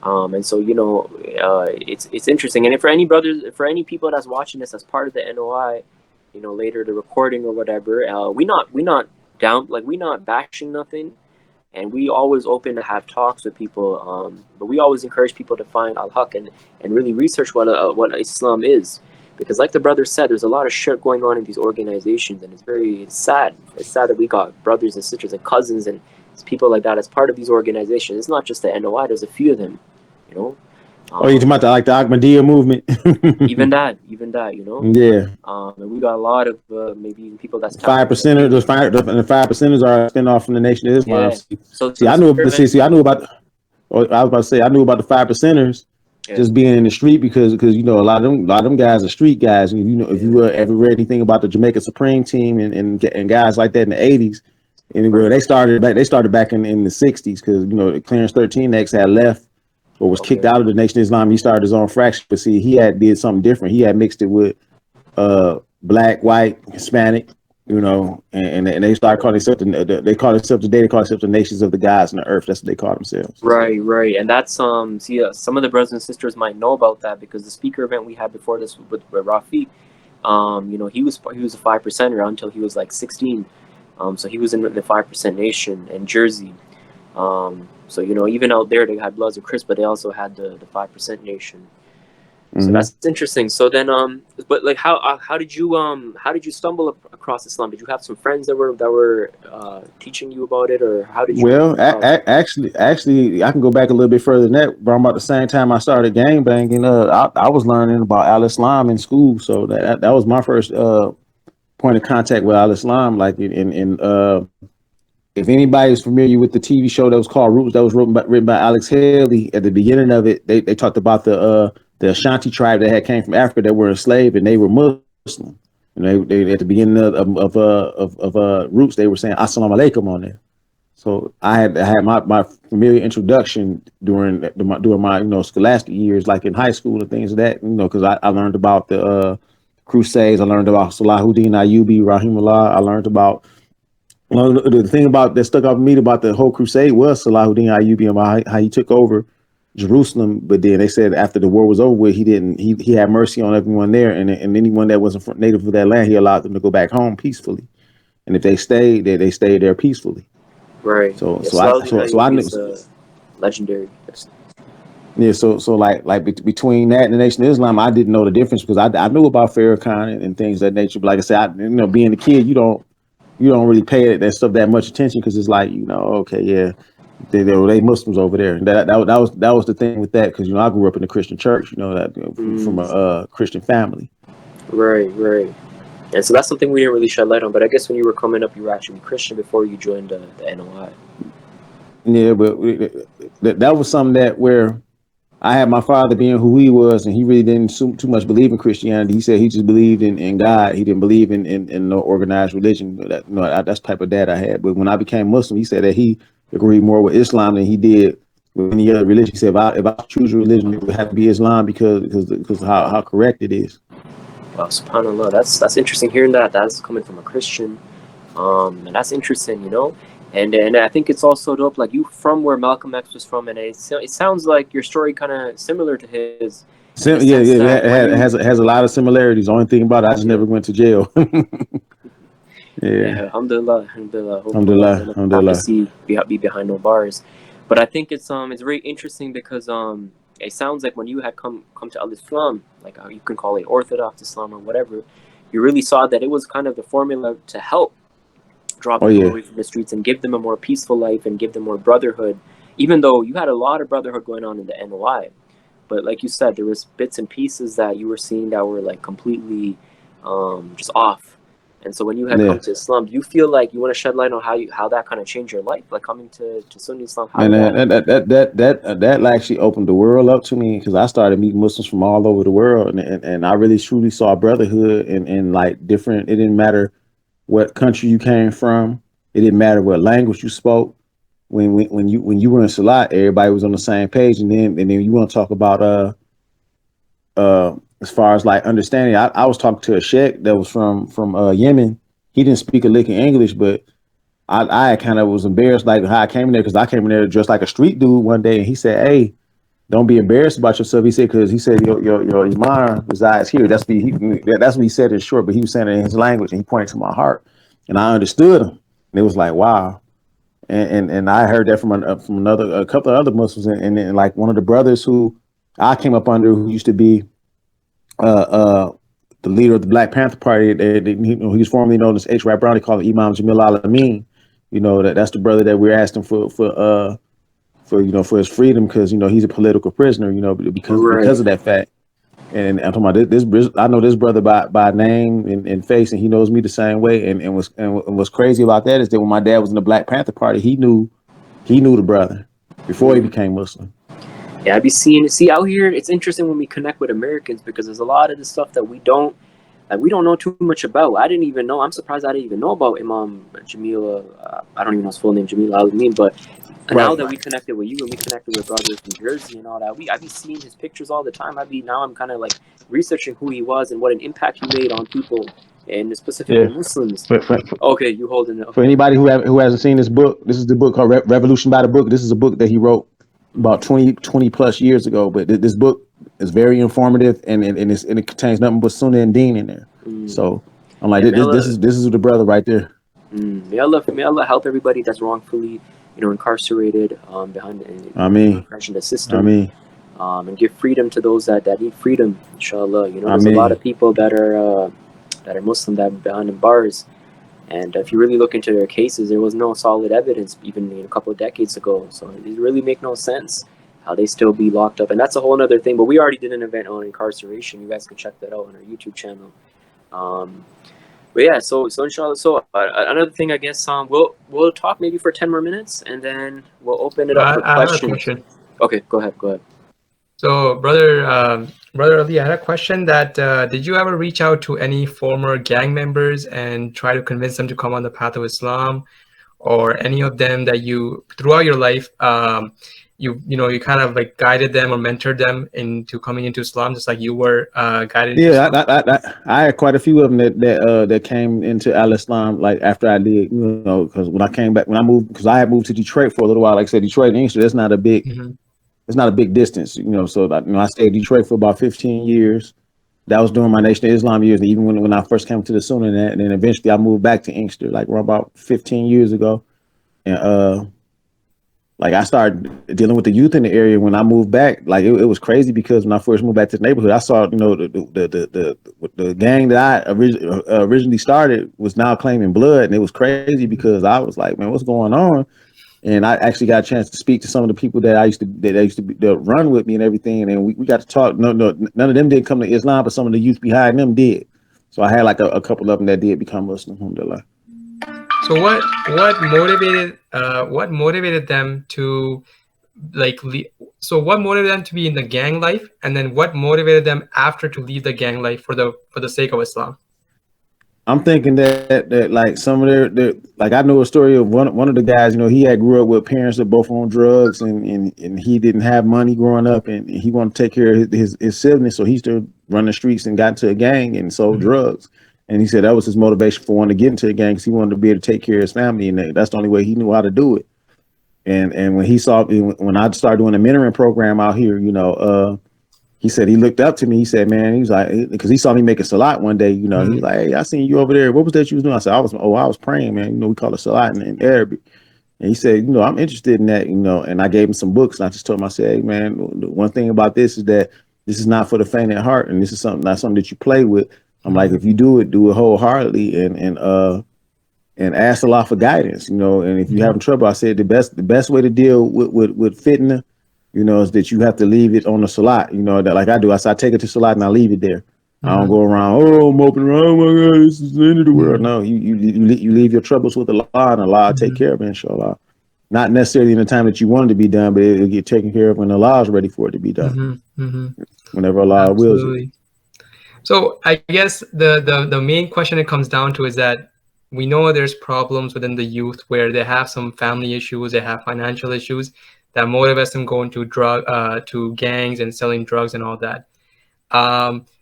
A: And so it's interesting. And for any brothers, for any people that's watching this as part of the NOI, later the recording or whatever, we not down, like, we not bashing nothing, and we always open to have talks with people. But we always encourage people to find al haq and really research what Islam is, because like the brother said, there's a lot of shit going on in these organizations, and it's sad. It's sad that we got brothers and sisters and cousins and people like that as part of these organizations. It's not just the NOI. There's a few of them, you know.
B: Oh, you talking
A: Um,
B: about like the Ahmadiyya movement?
A: even that.
B: Yeah,
A: And we got a lot of maybe even people that's
B: five
A: talented that
B: percenters.
A: maybe,
B: The 5%ers are a spinoff from the Nation of Islam.
A: yeah.
B: See,
A: So
B: see,
A: the
B: I knew
A: speaker
B: about
A: event,
B: see, I knew about. I was about to say I knew about the 5%ers
A: yeah,
B: just being in the street because a lot of them guys are street guys. And if
A: yeah,
B: you ever read anything about the Jamaica Supreme Team and guys like that in the 80s, and where
A: right,
B: they started back in the 60s because Clarence 13X had left or was kicked
A: okay,
B: out of the Nation of Islam. He started his own fraction, but see, he had did something different. He had mixed it with black, white, Hispanic, and they started calling themselves they call themselves today. They call themselves the nations of the gods on the earth. That's what they call themselves.
A: right, and that's see, some of the brothers and sisters might know about that because the speaker event we had before this with Rafi, he was a 5%er until he was like 16. So he was in the 5% Nation in Jersey. So even out there they had Bloods and Crips, but they also had the 5% Nation. So
B: Mm-hmm.
A: that's interesting. So then, but like, how did you stumble across Islam? Did you have some friends that were teaching you about it, or how did you
B: Well,
A: come about it?
B: actually, I can go back a little bit further than that. But about the same time I started gang banging, I was learning about Al Islam in school, so that was my first point of contact with Al Islam. Like if anybody is familiar with the TV show that was called Roots, that was written by Alex Haley, at the beginning of it, they talked about the Ashanti tribe that had came from Africa that were enslaved and they were Muslim. And they at the beginning of Roots, they were saying Assalamu alaikum on there. So I had my familiar introduction during my scholastic years, like in high school and things of that. Because I learned about the Crusades. I learned about Salahuddin Ayyubi, Rahimullah. I learned about the thing about that stuck out to me about the whole crusade was Salahuddin Ayyubi and how he took over Jerusalem. But then they said after the war was over with, he had mercy on everyone there, and anyone that wasn't native of that land, he allowed them to go back home peacefully. And if they stayed, they stayed there peacefully.
A: Right.
B: So
A: Yeah,
B: so I
A: Salahuddin
B: so so I
A: Ayyubi
B: knew.
A: is legendary.
B: Yeah, so like between that and the Nation of Islam, I didn't know the difference because I knew about Farrakhan and things of that nature. But like I said, being a kid, you don't really pay that stuff that much attention because it's like okay, yeah, they Muslims over there. That was the thing with that because I grew up in a Christian church, that from a
A: Mm,
B: Christian family.
A: right. And so that's something we didn't really shed light on. But I guess when you were coming up, you were actually Christian before you joined the NOI.
B: Yeah, but that was something that where I had my father being who he was, and he really didn't too much believe in Christianity. He said he just believed in God. He didn't believe in no organized religion. That's the type of dad I had. But when I became Muslim, he said that he agreed more with Islam than he did with any other religion. He said if I choose a religion, it would have to be Islam because how correct it is.
A: Wow, subhanallah, that's interesting hearing that. That's coming from a Christian. And that's interesting. And I think it's also dope. Like, you from where Malcolm X was from, and it sounds like your story kind of similar to his, in the
B: Yeah,
A: sense
B: yeah,
A: that when
B: it
A: you,
B: has a lot of similarities. The only thing about it, I just
A: yeah,
B: never went to jail. Yeah,
A: yeah, alhamdulillah. Hope Allah
B: alhamdulillah,
A: doesn't have to
B: alhamdulillah.
A: see be behind no bars. But I think it's very interesting because it sounds like when you had come to Al Islam, like you can call it Orthodox Islam or whatever, you really saw that it was kind of the formula to help draw
B: Oh
A: people
B: yeah.
A: away from the streets and give them a more peaceful life and give them more brotherhood. Even though you had a lot of brotherhood going on in the NOI, but like you said, there was bits and pieces that you were seeing that were like completely just off. And so when you had come
B: Yeah.
A: to Islam, do you feel like you want to shed light on how that kind of changed your life, like coming to Sunni Islam? How
B: Man,
A: did that?
B: that actually opened the world up to me because I started meeting Muslims from all over the world, and I really truly saw brotherhood and like different. It didn't matter what country you came from. It didn't matter what language you spoke. When you were in Salat, everybody was on the same page, and then you want to talk about as far as like understanding. I was talking to a sheikh that was from Yemen. He didn't speak a lick of English, but I kind of was embarrassed like how I came in there because I came in there dressed like a street dude one day, and he said, "Hey, don't be embarrassed about yourself." He said because he said your iman resides here. That's what he said in short, but he was saying it in his language, and he pointed to my heart, and I understood him, and it was like wow. And I heard that from another a couple of other Muslims, and like one of the brothers who I came up under who used to be uh, uh, the leader of the Black Panther Party. He was formerly known as H. Rap Brown. They call him Imam Jamil Alameen. That's the brother that we're asking for his freedom because he's a political prisoner. Because
A: Right.
B: of that fact. And I'm talking about this. I know this brother by name and face, and he knows me the same way. And what's crazy about that is that when my dad was in the Black Panther Party, he knew the brother before he
A: Mm.
B: became Muslim.
A: Yeah, I'd be see out here. It's interesting when we connect with Americans because there's a lot of the stuff that we don't know too much about. I didn't even know. I'm surprised I didn't even know about Imam Jamil. I don't even know his full name, Jamil Al-Amin. But now
B: Right.
A: that we connected with you and we connected with brothers from Jersey and all that, I be seeing his pictures all the time. I'm kind of like researching who he was and what an impact he made on people and specifically
B: Yeah.
A: Muslims.
B: For
A: Okay, you holding it.
B: for
A: Okay.
B: anybody who hasn't seen this book, this is the book called Revolution by the Book. This is a book that he wrote about 20 plus years ago. But this book is very informative and it contains nothing but Sunnah and Deen in there.
A: Mm.
B: So I'm like
A: Yeah,
B: this this is the brother right there.
A: May Allah help everybody that's wrongfully, incarcerated behind
B: I
A: in
B: mean,
A: oppression the
B: I
A: system,
B: mean,
A: and give freedom to those that need freedom. Inshallah,
B: I
A: there's a lot
B: mean,
A: of people that are Muslim that are behind the bars, and if you really look into their cases, there was no solid evidence even a couple of decades ago. So it really make no sense how they still be locked up, and that's a whole other thing. But we already did an event on incarceration. You guys can check that out on our YouTube channel. Um, but yeah, so inshallah. So another thing, I guess, we'll talk maybe for 10 more minutes, and then we'll open it up for
C: I have a
A: questions.
C: question.
A: Okay, go ahead. Go ahead.
C: So, brother Ali, I had a question that did you ever reach out to any former gang members and try to convince them to come on the path of Islam, or any of them that you throughout your life, you kind of like guided them or mentored them into coming into Islam, just like you were guided into
B: yeah,
C: Islam?
B: I had quite a few of them that came into Al Islam like after I did, because when I came back when I moved because I had moved to Detroit for a little while. Like I said, Detroit and Inkster, that's not a big
C: Mm-hmm.
B: it's not a big distance, So I stayed in Detroit for about 15 years. That was during my Nation of Islam years, and even when I first came to the Sunnah, and then eventually I moved back to Inkster, like around about 15 years ago, and like I started dealing with the youth in the area when I moved back. Like it was crazy because when I first moved back to the neighborhood, I saw the gang that I originally started was now claiming blood, and it was crazy because I was like, man, what's going on? And I actually got a chance to speak to some of the people that that run with me and everything, and then we got to talk. No, none of them did come to Islam, but some of the youth behind them did. So I had like a couple of them that did become Muslim. Alhamdulillah.
C: So what motivated them to what motivated them to be in the gang life, and then what motivated them after to leave the gang life for the sake of Islam?
B: I'm thinking that like some of their like I know a story of one of the guys. He had grew up with parents that both on drugs, and he didn't have money growing up, and he wanted to take care of his siblings, so he still run the streets and got into a gang and sold
C: Mm-hmm.
B: drugs. And he said that was his motivation for wanting to get into a gang because he wanted to be able to take care of his family, and that's the only way he knew how to do it. And when I started doing a mentoring program out here, he said he looked up to me. He said, man, he was like, because he saw me making salat one day,
C: Mm-hmm.
B: he's like, hey, I seen you over there. What was that you was doing? I said, I was praying, man. We call it salat in Arabic. And he said, I'm interested in that, and I gave him some books. And I just told him, I said, hey, man, the one thing about this is that this is not for the faint at heart. And this is not something that you play with. I'm like, if you do it wholeheartedly and ask Allah for guidance, and if you're having trouble, I said the best way to deal with fitna, is that you have to leave it on the salat, that like I do. I said, I take it to salat and I leave it there. I don't go around, I'm moping around, oh my God, this is the end of the world. No, you leave your troubles with Allah, and Allah will take care of it, inshallah. Not necessarily in the time that you want it to be done, but it'll get taken care of when Allah is ready for it to be done. Whenever Allah wills it.
C: So I guess the main question it comes down to is that we know there's problems within the youth where they have some family issues, they have financial issues that motivates them going to to gangs and selling drugs and all that.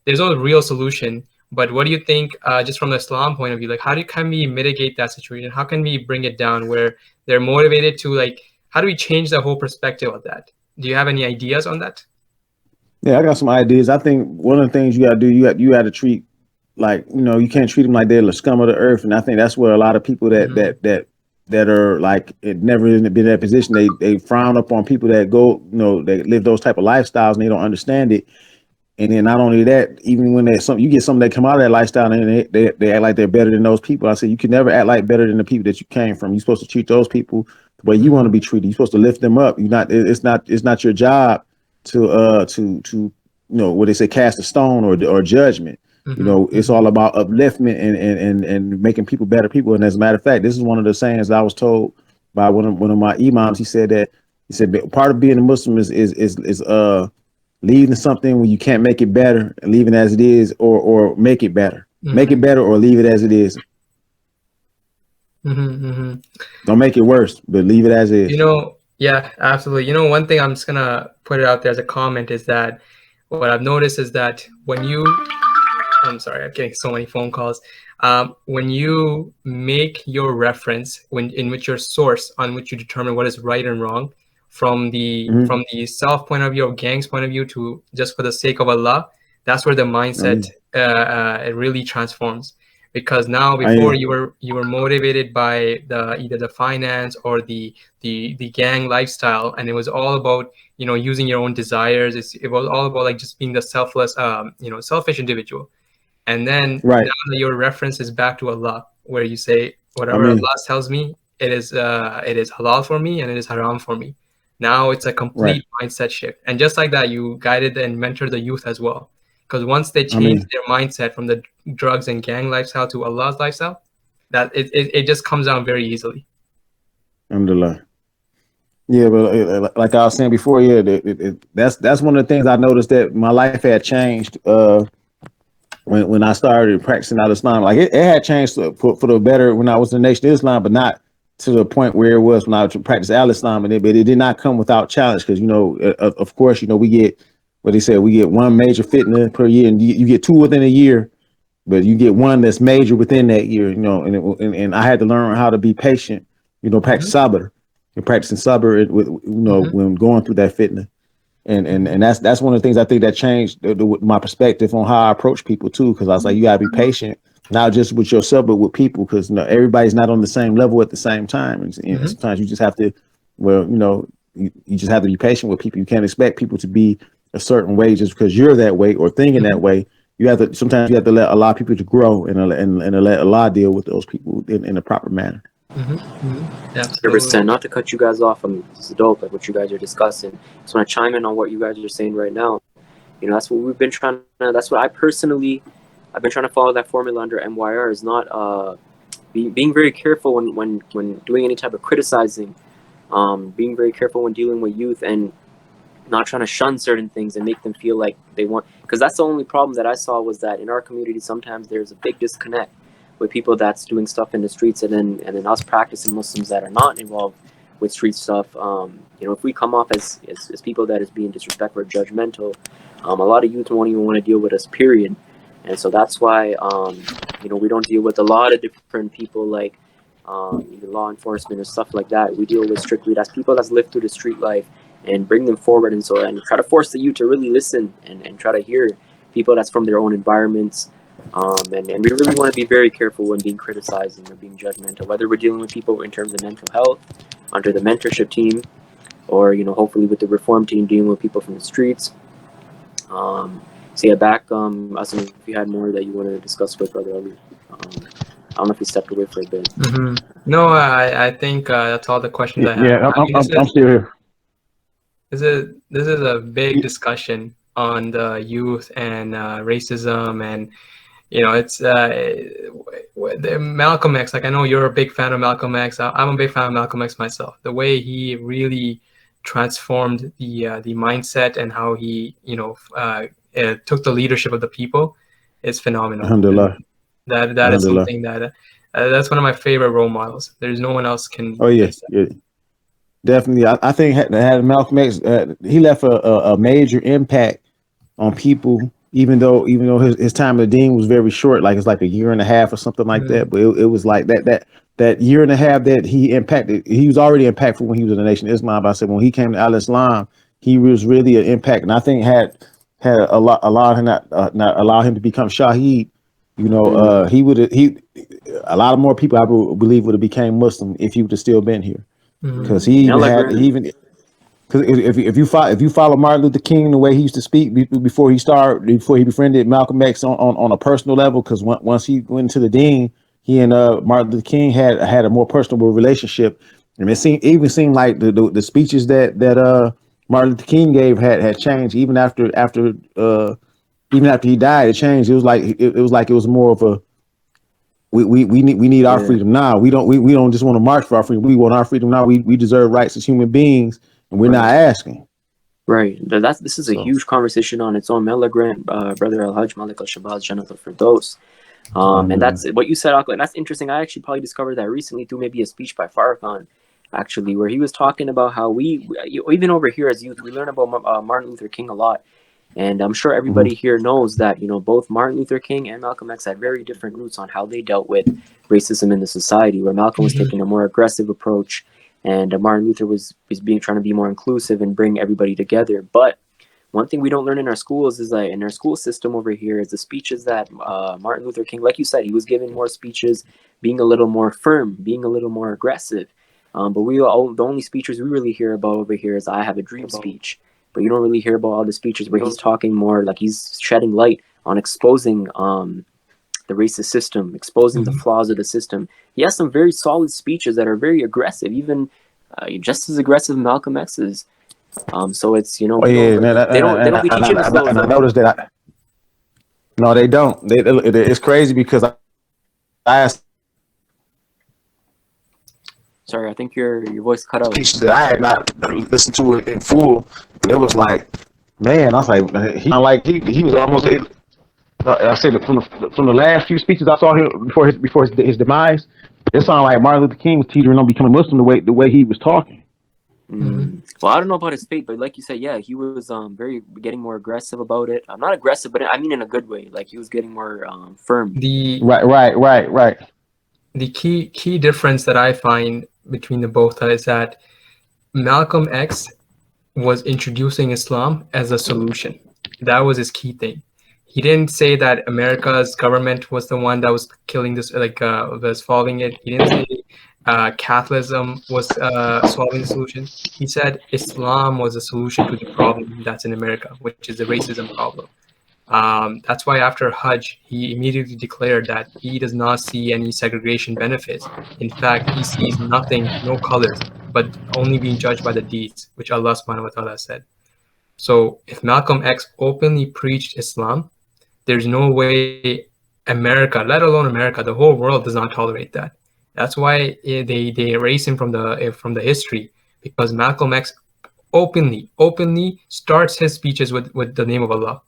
C: There's no real solution, but what do you think, just from the Islam point of view, like can we mitigate that situation? How can we bring it down where they're motivated to, like, how do we change the whole perspective of that? Do you have any ideas on that?
B: Yeah, I got some ideas. I think one of the things you got to do, you got to treat, like, you can't treat them like they're the scum of the earth. And I think that's where a lot of people that are like, it never been in that position. They frown up on people that go, they live those type of lifestyles and they don't understand it. And then not only that, even when you get some that come out of that lifestyle and they act like they're better than those people. I said, you can never act like better than the people that you came from. You're supposed to treat those people the way you want to be treated. You're supposed to lift them up. It's not your job to what they say, cast a stone or judgment. It's all about upliftment and making people better people. And as a matter of fact, this is one of the sayings I was told by one of my imams. He said part of being a Muslim is leaving something when you can't make it better and leaving as it is, or make it better. Make it better or leave it as it is. Don't make it worse, but leave it as is.
C: Yeah, absolutely. One thing I'm just gonna put it out there as a comment is that what I've noticed is that I'm sorry, I'm getting so many phone calls. When you make your reference, in which your source on which you determine what is right and wrong, from the self point of view or gang's point of view to just for the sake of Allah, that's where the mindset it really transforms. Because now before you were motivated by either the finance or the gang lifestyle, and it was all about using your own desires. It was all about like just being the selfless selfish individual. And then now your reference is back to Allah, where you say whatever Allah tells me, it is halal for me and it is haram for me. Now it's a complete mindset shift, and just like that, you guided and mentored the youth as well. Because once they change their mindset from the drugs and gang lifestyle to Allah's lifestyle, that it just comes down very easily.
B: Alhamdulillah. Yeah, but like I was saying before, that's one of the things I noticed, that my life had changed when I started practicing Islam. Like it had changed for the better when I was in the Nation of Islam, but not to the point where it was when I practiced Islam. But it did not come without challenge, because of course we get what they said, we get one major fitna per year, and you get two within a year, but you get one that's major within that year. And I had to learn how to be patient. Practice sabr. You're practicing sabr with when going through that fitna. And that's one of the things I think that changed my perspective on how I approach people too, because I was like, you gotta be patient, not just with yourself but with people, because everybody's not on the same level at the same time, and sometimes you just have to, you just have to be patient with people. You can't expect people to be a certain way just because you're that way or thinking that way. Sometimes you have to let allow people to grow and let Allah deal with those people in a proper manner.
A: 100%. Not to cut you guys off, this is dope, like what you guys are discussing. Just want to chime in on what you guys are saying right now. That's what we've been trying to, that's what I've been trying to follow that formula under MYR, is not being very careful when doing any type of criticizing, being very careful when dealing with youth, and not trying to shun certain things and make them feel like they want, because that's the only problem that I saw, was that in our community sometimes there's a big disconnect with people that's doing stuff in the streets, and then us practicing Muslims that are not involved with street stuff. If we come off as people that is being disrespectful or judgmental, a lot of youth won't even want to deal with us, period. And so that's why we don't deal with a lot of different people, like either law enforcement or stuff like that. We deal with strictly that's people that's lived through the street life, and bring them forward, and try to force the youth to really listen and try to hear people that's from their own environments. And we really want to be very careful when being criticizing or being judgmental, whether we're dealing with people in terms of mental health, under the mentorship team, or hopefully with the reform team dealing with people from the streets. So yeah, back Asim, if you had more that you wanted to discuss with Brother Ali. I don't know if he stepped away for a bit.
C: No, I think that's all the questions I have.
B: Yeah,
C: I mean,
B: I'm still here.
C: this is a big discussion on the youth and racism, and it's Malcolm X. Like, I know you're a big fan of Malcolm X. I'm a big fan of Malcolm X myself. The way he really transformed the mindset and how he took the leadership of the people is phenomenal.
B: Alhamdulillah.
C: That is something that that's one of my favorite role models. There's no one else can.
B: Oh yeah, yeah. Definitely. I think had Malcolm X, he left a major impact on people, even though his time at the dean was very short, like it's like a year and a half or something like that. But it was like that year and a half that he impacted. He was already impactful when he was in the Nation of Islam. But I said when he came to Al Islam, he was really an impact, and I think had a lot allowed him not allow him to become Shaheed. A lot of more people I believe would have became Muslim if he would have still been here. Because because if you follow Martin Luther King the way he used to speak before he befriended Malcolm X on a personal level, because once he went into the dean, he and Martin Luther King had a more personal relationship, and it seemed like the speeches that Martin Luther King gave had changed even after he died. It changed. It was like it was more of a we need our freedom now. We don't just want to march for our freedom. We want our freedom now. We deserve rights as human beings, and we're not asking.
A: Right. This is a huge conversation on its own. Mela Grant, Brother Al-Hajj Malik Al-Shabazz, Jannat al-Firdaus. And that's what you said, Akhlaq. That's interesting. I actually probably discovered that recently through maybe a speech by Farrakhan, actually, where he was talking about how we even over here as youth, we learn about Martin Luther King a lot. And I'm sure everybody here knows that, both Martin Luther King and Malcolm X had very different roots on how they dealt with racism in the society, where Malcolm was taking a more aggressive approach, and Martin Luther was trying to be more inclusive and bring everybody together. But one thing we don't learn in our schools is that in our school system over here is the speeches that Martin Luther King, like you said, he was giving more speeches, being a little more firm, being a little more aggressive. But the only speeches we really hear about over here is "I Have a Dream" speech. But you don't really hear about all the speeches where he's talking more, like he's shedding light on exposing the racist system, exposing the flaws of the system. He has some very solid speeches that are very aggressive, even just as aggressive as Malcolm X's. So it's they don't be teaching us those.
B: And I noticed that. No, they don't. It's crazy because I asked.
A: Sorry, I think your voice cut out.
B: That I had not listened to it in full, and it was like, man, I was like, he was almost. I said from the last few speeches I saw him before his demise, it sounded like Martin Luther King was teetering on becoming Muslim the way he was talking.
A: Well, I don't know about his fate, but like you said, yeah, he was getting more aggressive about it. I'm not aggressive, but I mean in a good way. Like he was getting more firm.
B: Right.
C: The key difference that I find between the both is that Malcolm X was introducing Islam as a solution. That was his key thing. He didn't say that America's government was the one that was killing this, was solving it. He didn't say Catholicism was solving the solution. He said Islam was a solution to the problem that's in America, which is the racism problem. That's why after Hajj, he immediately declared that he does not see any segregation benefits. In fact, he sees nothing, no colors, but only being judged by the deeds, which Allah subhanahu wa ta'ala said. So if Malcolm X openly preached Islam, there's no way America, let alone America, the whole world does not tolerate that. That's why they erase him from the history, because Malcolm X openly starts his speeches with the name of Allah.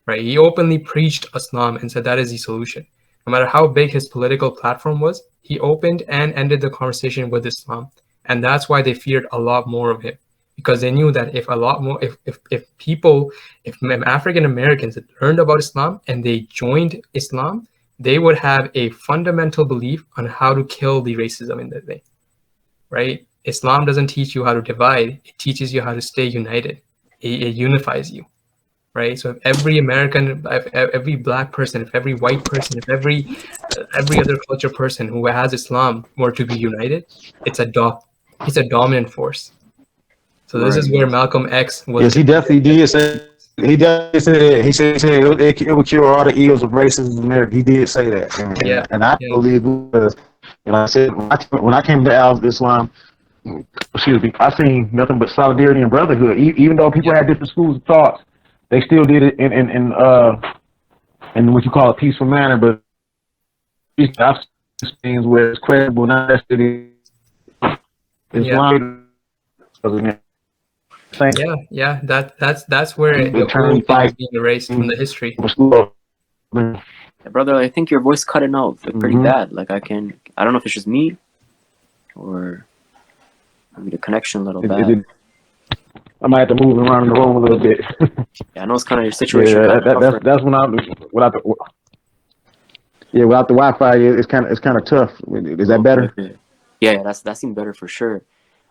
C: Right? He openly preached Islam and said that is the solution. No matter how big his political platform was, he opened and ended the conversation with Islam. And that's why they feared a lot more of him, because they knew that if African Americans had learned about Islam and they joined Islam, they would have a fundamental belief on how to kill the racism in that day. Right? Islam doesn't teach you how to divide, it teaches you how to stay united. It unifies you. Right? So if every American, if every black person, if every white person, if every other culture person who has Islam were to be united, it's a dog. he's a dominant force. So this is where Malcolm X was.
B: Yes, he definitely did say. He definitely said that. He said it would cure all the ills of racism in America. He did say that, and I believe because, and I said when I came to Islam, excuse me, I seen nothing but solidarity and brotherhood. Even though people had different schools of thoughts, they still did it in what you call a peaceful manner. But I've seen things where it's credible, not necessarily Islam.
C: That's where the whole thing is being erased from the history.
A: Yeah, brother, I think your voice cutting out pretty bad. Like I don't know if it's just me or maybe the connection a little bad.
B: I might have to move around in the room a little bit.
A: Yeah, I know it's kind of your situation.
B: Yeah, that's when without the Wi-Fi, it's kind of tough. Is that better?
A: Okay. Yeah, that seemed better for sure.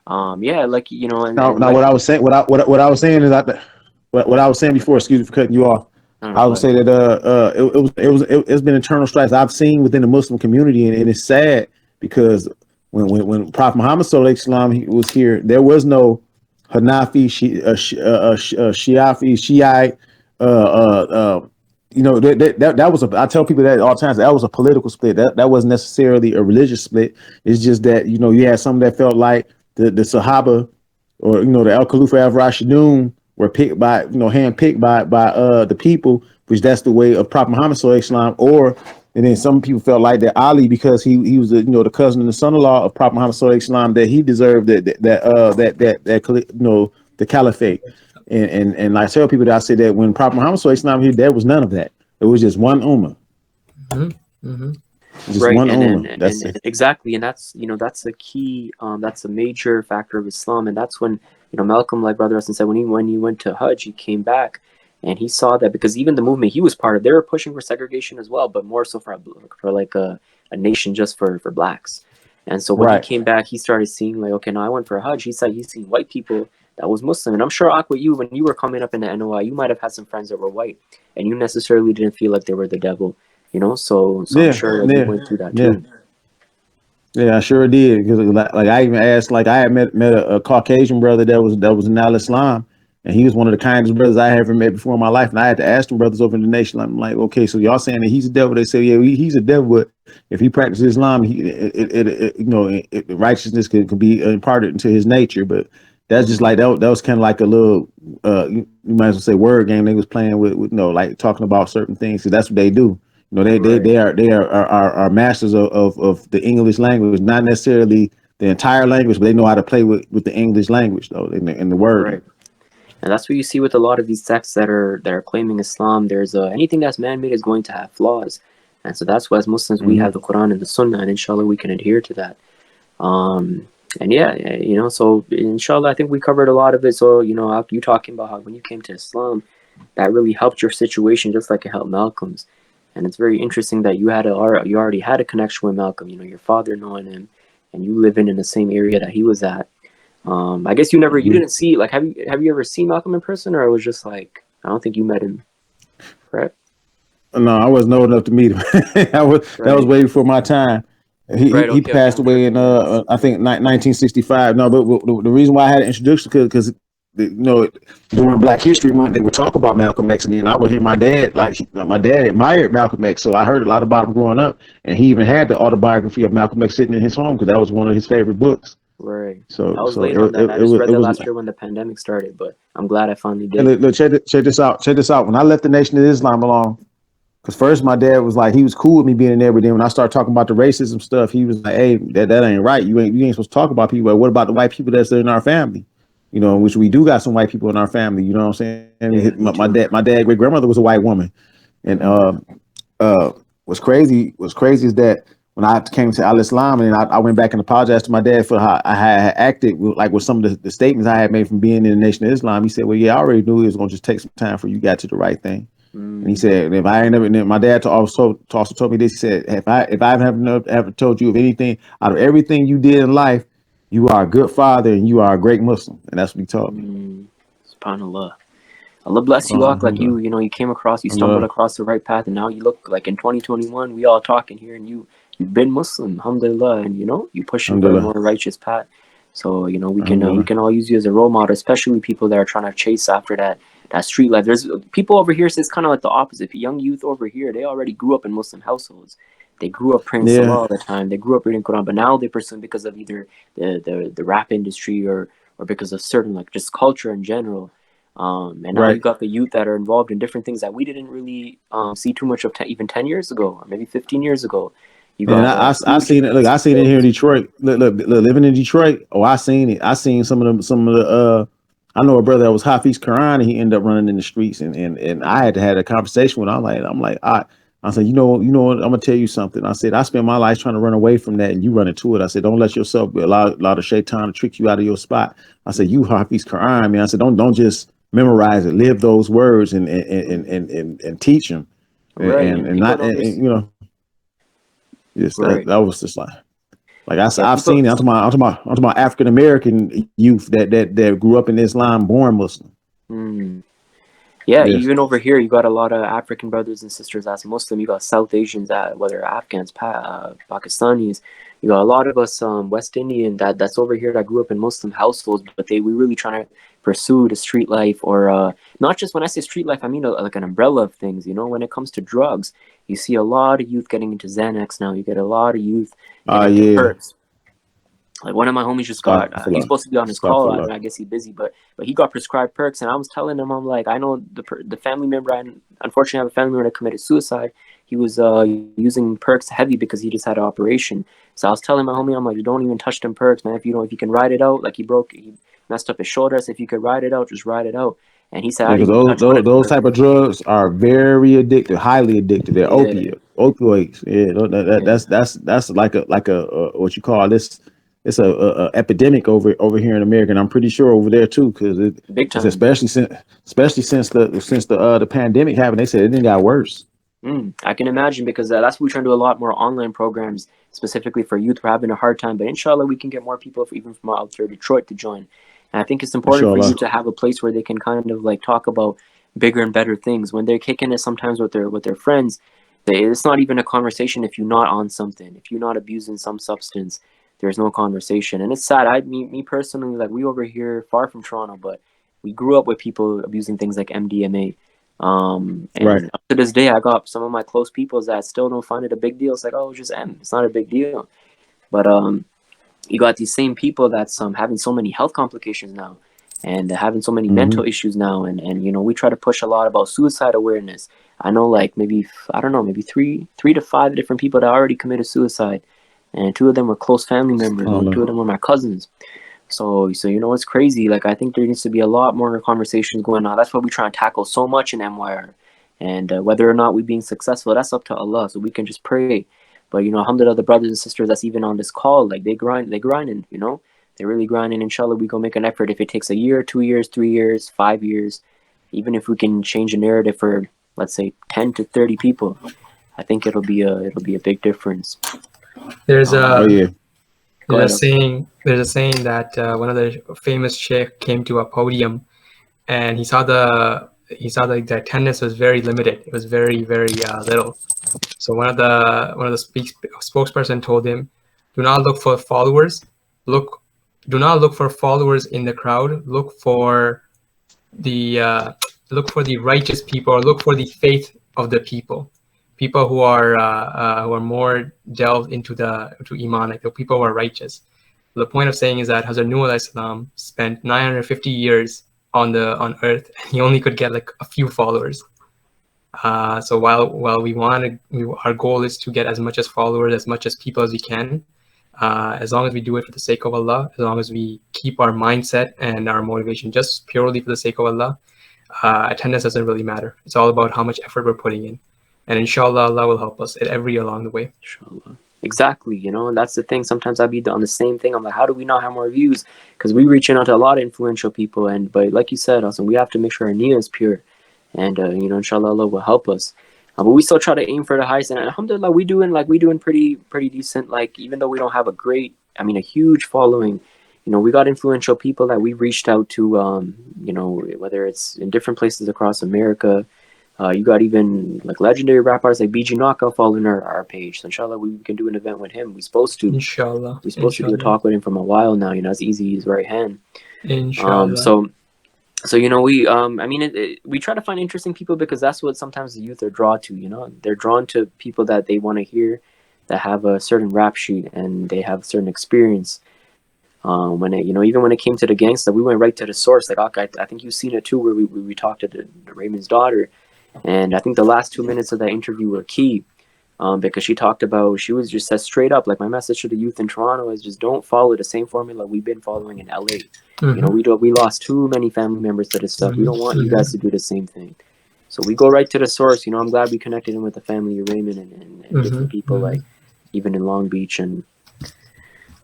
A: Yeah, like you know.
B: Now, what I was saying, what I was saying is what I was saying before. Excuse me for cutting you off. I would say that it's been internal strikes I've seen within the Muslim community, and it's sad because when Prophet Muhammad Sallallahu Alaihi Wasallam was here, there was no Hanafi, Shiite. You know that was I tell people that all the time. That was a political split. That wasn't necessarily a religious split. It's just that you had some that felt like the Sahaba or the Al Khalifa Al Rashidun were picked by handpicked by the people, which that's the way of Prophet Muhammad Sallallahu Alaihi Wasallam. And then some people felt like that Ali, because he was the cousin and the son-in-law of Prophet Muhammad Sallallahu Alaihi Wasallam, that he deserved the caliphate. And I tell people that I said that when Prophet Muhammad Sallallahu Alaihi Wasallam here, there was none of that. It was just one ummah. Just
A: right,
B: one
A: and
B: That's it.
A: Exactly, and that's that's a key, that's a major factor of Islam, and that's when Malcolm, like Brother Hassan said, when he went to Hajj, he came back and he saw that, because even the movement he was part of, they were pushing for segregation as well, but more so for like a nation just for blacks. And so when he came back, he started seeing like, okay, now I went for a Hajj. He said he's seen white people that was Muslim, and I'm sure Aqua, you when you were coming up in the NOI, you might have had some friends that were white, and you necessarily didn't feel like they were the devil. So I'm sure that you went through that too.
B: Yeah, I sure did. Because like I even asked, like I had met a Caucasian brother that was in Al Islam, and he was one of the kindest brothers I had ever met before in my life. And I had to ask them brothers over in the nation. I'm like, okay, so y'all saying that he's a devil? They say, yeah, he's a devil, but if he practices Islam, righteousness could be imparted into his nature. But that's just like that was kind of like a little you might as well say word game they was playing with like talking about certain things, because that's what they do. They are masters of the English language, not necessarily the entire language, but they know how to play with the English language though, in the word.
A: Right. And that's what you see with a lot of these sects that are claiming Islam. There's anything that's man-made is going to have flaws, and so that's why as Muslims we have the Quran and the Sunnah, and inshallah we can adhere to that. And yeah, so inshallah I think we covered a lot of it. So after you talking about how when you came to Islam, that really helped your situation, just like it helped Malcolm's. And it's very interesting that you already had a connection with Malcolm. Your father knowing him, and you living in the same area that he was at. I guess you didn't see, like, have you ever seen Malcolm in person, or it was just like, I don't think you met him, right?
B: No, I wasn't old enough to meet him. That was way before my time. He passed away in I think 1965. No, but the reason why I had an introduction because during Black History Month they would talk about Malcolm X, and I would hear my dad admired Malcolm X, so I heard a lot about him growing up, and he even had the autobiography of Malcolm X sitting in his home because that was one of his favorite books.
A: Right.
B: So
A: I was late on that. I just read that last year when the pandemic started, but I'm glad I finally did.
B: Look, check this out. When I left the Nation of Islam alone, because first my dad was like, he was cool with me being in there, but then when I started talking about the racism stuff, he was like, hey, that ain't right. You ain't supposed to talk about people. But what about the white people that's in our family? Which we do got some white people in our family. You know what I'm saying? Yeah, my dad, great grandmother was a white woman, and what's crazy is that when I came to Al Islam, and I went back and apologized to my dad for how I had acted with some of the statements I had made from being in the Nation of Islam. He said, well, yeah, I already knew it was going to just take some time for you got to the right thing. And he said, if I ain't never, and my dad also told me this, he said, if I haven't ever told you of anything, out of everything you did in life, you are a good father and you are a great Muslim. And that's what he taught me.
A: SubhanAllah. Allah bless you, like you came across, you stumbled across the right path, and now you look like in 2021, we all talking here, and you've been Muslim, alhamdulillah, and you pushing for a more righteous path. So we can all use you as a role model, especially people that are trying to chase after that street life. There's people over here. So it's kind of like the opposite. Young youth over here, they already grew up in Muslim households. They grew up praying Salah all the time. They grew up reading Quran, but now they pursue because of either the rap industry or because of certain like just culture in general. And now you got the youth that are involved in different things that we didn't really see too much of even 10 years ago or maybe 15 years ago. You
B: And
A: got
B: I seen it. Look, I seen it here in Detroit. Look, living in Detroit. Oh, I seen it. I seen some of the. I know a brother that was Hafiz Quran, and he ended up running in the streets, and I had to have a conversation with him. I'm like, I said, you know what? I'm gonna tell you something. I said, I spent my life trying to run away from that, and you run into it. I said, don't let yourself allow of shaitan to trick you out of your spot. I said, you Hafiz Quran, man. I said, don't just memorize it. Live those words and teach them,
A: right,
B: and not yes,
A: right.
B: that was just like I said,
A: Yeah,
B: I've seen it. I'm talking about African American youth that grew up in Islam, born Muslim.
A: Yeah,
B: Yes.
A: even over here, you got a lot of African brothers and sisters that's Muslim. You got South Asians, that whether Afghans, Pakistanis. You got a lot of us West Indian that's over here that grew up in Muslim households, but we really trying to pursue the street life, or not just when I say street life, I mean like an umbrella of things. When it comes to drugs, you see a lot of youth getting into Xanax now. You get a lot of youth getting into perks. Like one of my homies just got, he's supposed to be on his call. I guess he's busy, but he got prescribed perks, and I was telling him, I'm like, I know the family member. I unfortunately have a family member that committed suicide. He was using perks heavy because he just had an operation. So I was telling my homie, I'm like, don't even touch them perks, man. If you can ride it out, like he messed up his shoulder. So if you could ride it out, just ride it out. And he said,
B: those type of drugs are very addictive, highly addictive. They're opioids. Yeah, that's like a what you call this. It's a epidemic over here in America, and I'm pretty sure over there too, because it's especially since the pandemic happened. They said it didn't got worse.
A: I can imagine, because that's what we're trying to do, a lot more online programs specifically for youth. We're having a hard time, but inshallah we can get more people even from out there Detroit to join. And I think it's important for you to have a place where they can kind of like talk about bigger and better things when they're kicking it sometimes with their friends. It's not even a conversation if you're not on something, if you're not abusing some substance. There's no conversation, and it's sad. Me personally, like, we over here far from Toronto, but we grew up with people abusing things like MDMA. And up to this day, I got some of my close people that still don't find it a big deal. It's like, oh, it's just M. It's not a big deal. But you got these same people that's having so many health complications now, and having so many mental issues now, and we try to push a lot about suicide awareness. I know, like, maybe three to five different people that already committed suicide. And two of them were close family members, and two of them were my cousins. So it's crazy. Like, I think there needs to be a lot more conversations going on. That's what we try and tackle so much in MYR. And whether or not we're being successful, that's up to Allah. So we can just pray. But alhamdulillah, the brothers and sisters that's even on this call, like, they're grinding. They're really grinding. Inshallah, we go make an effort. If it takes a year, 2 years, 3 years, 5 years, even if we can change the narrative for, let's say, 10 to 30 people, I think it'll be a big difference.
C: There's a saying that one of the famous sheikh came to a podium, and he saw the attendance was very limited. It was very, very little. So one of the spokesperson told him, "Do not look for followers. Do not look for followers in the crowd. Look for the righteous people, or look for the faith of the people." People who are more delved into Iman, like the people who are righteous. The point of saying is that Hazrat Nuh alayhi salam spent 950 years on earth, and he only could get like a few followers. So while our goal is to get as much as followers, as much as people as we can, as long as we do it for the sake of Allah, as long as we keep our mindset and our motivation just purely for the sake of Allah, attendance doesn't really matter. It's all about how much effort we're putting in. And inshallah, Allah will help us at every along the way.
A: Inshallah. Exactly, and that's the thing. Sometimes I'll be on the same thing. I'm like, how do we not have more views? Because we reaching out to a lot of influential people, but like you said, also, we have to make sure our niyyah is pure, and inshallah, Allah will help us. But we still try to aim for the highest, and alhamdulillah, we doing pretty decent. Like, even though we don't have a huge following, we got influential people that we reached out to. Whether it's in different places across America. You got even like legendary rap artists like BG Knockout following our page. So inshallah, we can do an event with him. We're supposed to.
C: Inshallah.
A: We're supposed to do a talk with him from a while now. You know, it's easy his right hand.
C: Inshallah.
A: So you know, I mean, we try to find interesting people because that's what sometimes the youth are drawn to. You know, they're drawn to people that they want to hear, that have a certain rap sheet and they have a certain experience. When it, you know, even when it came to the gangsta, we went right to the source. Like, I think you've seen it too, where we talked to the Raymond's daughter, and I think the last 2 minutes of that interview were key, because she talked about, she was just said straight up, like, my message to the youth in Toronto is just don't follow the same formula we've been following in LA. You know, we lost too many family members to this stuff. We don't want you guys to do the same thing. So we go right to the source. You know, I'm glad we connected him with the family of Raymond and different people, like even in Long Beach. And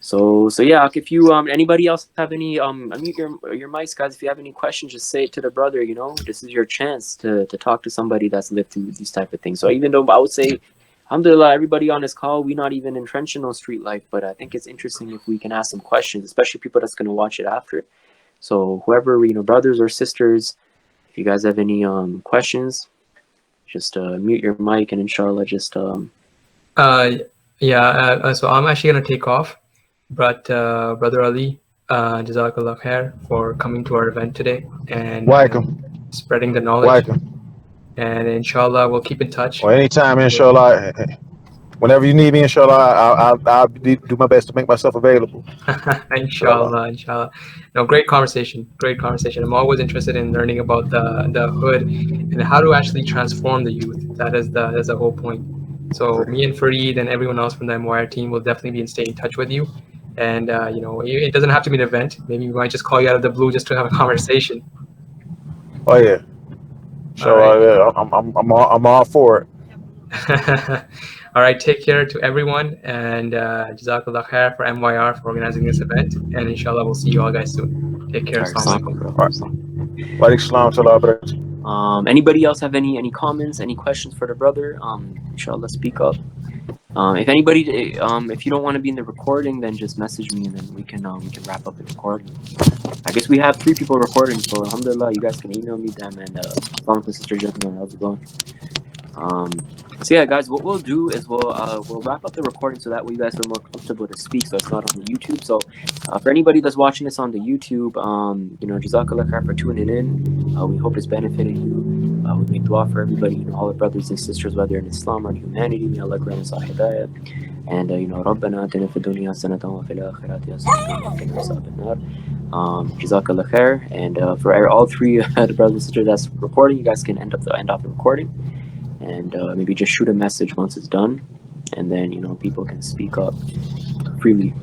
A: so yeah, if you anybody else have any unmute your mics, guys. If you have any questions, just say it to the brother. You know, this is your chance to talk to somebody that's lived through these type of things. So even though I would say, alhamdulillah, everybody on this call, we're not even entrenched in street life, but I think it's interesting if we can ask some questions, especially people that's going to watch it after. So whoever, you know, brothers or sisters, if you guys have any questions, just mute your mic and inshallah just
C: so I'm actually gonna take off, but Brother Ali, Jazakallah khair for coming to our event today and spreading the knowledge. And inshallah we'll keep in touch.
B: Well, anytime, inshallah. Whenever you need me, inshallah, I'll do my best to make myself available.
C: Inshallah. No, great conversation. I'm always interested in learning about the hood and how to actually transform the youth. That is the whole point. So me and Fareed and everyone else from the MYR team will definitely stay in touch with you. And you know, it doesn't have to be an event. Maybe we might just call you out of the blue just to have a conversation.
B: Oh yeah. So I'm all for it.
C: All right, take care to everyone, and Jazakallah khair for MYR for organizing this event, and inshallah we'll see you all guys soon. Take care.
A: Anybody else have any comments, any questions for the brother? Inshallah, speak up. If anybody, if you don't want to be in the recording, then just message me and then we can wrap up the recording. I guess we have 3 people recording, so alhamdulillah, you guys can email me them and sister gentlemen, how's it going? So yeah, guys, what we'll do is we'll wrap up the recording so that way you guys are more comfortable to speak, so it's not on the YouTube. So for anybody that's watching this on the YouTube, you know, Jazakallah khair for tuning in. We hope it's benefited you. We make dua for everybody, you know, all the brothers and sisters, whether in Islam or in humanity. May Allah grant us hidayah. And you know, ربنا آتنا في الدنيا حسنة وفي الآخرة حسنة وقنا عذاب النار. Jazakallah khair. And for all 3 the brothers and sisters that's recording, you guys can end off the recording. And maybe just shoot a message once it's done, and then, you know, people can speak up freely.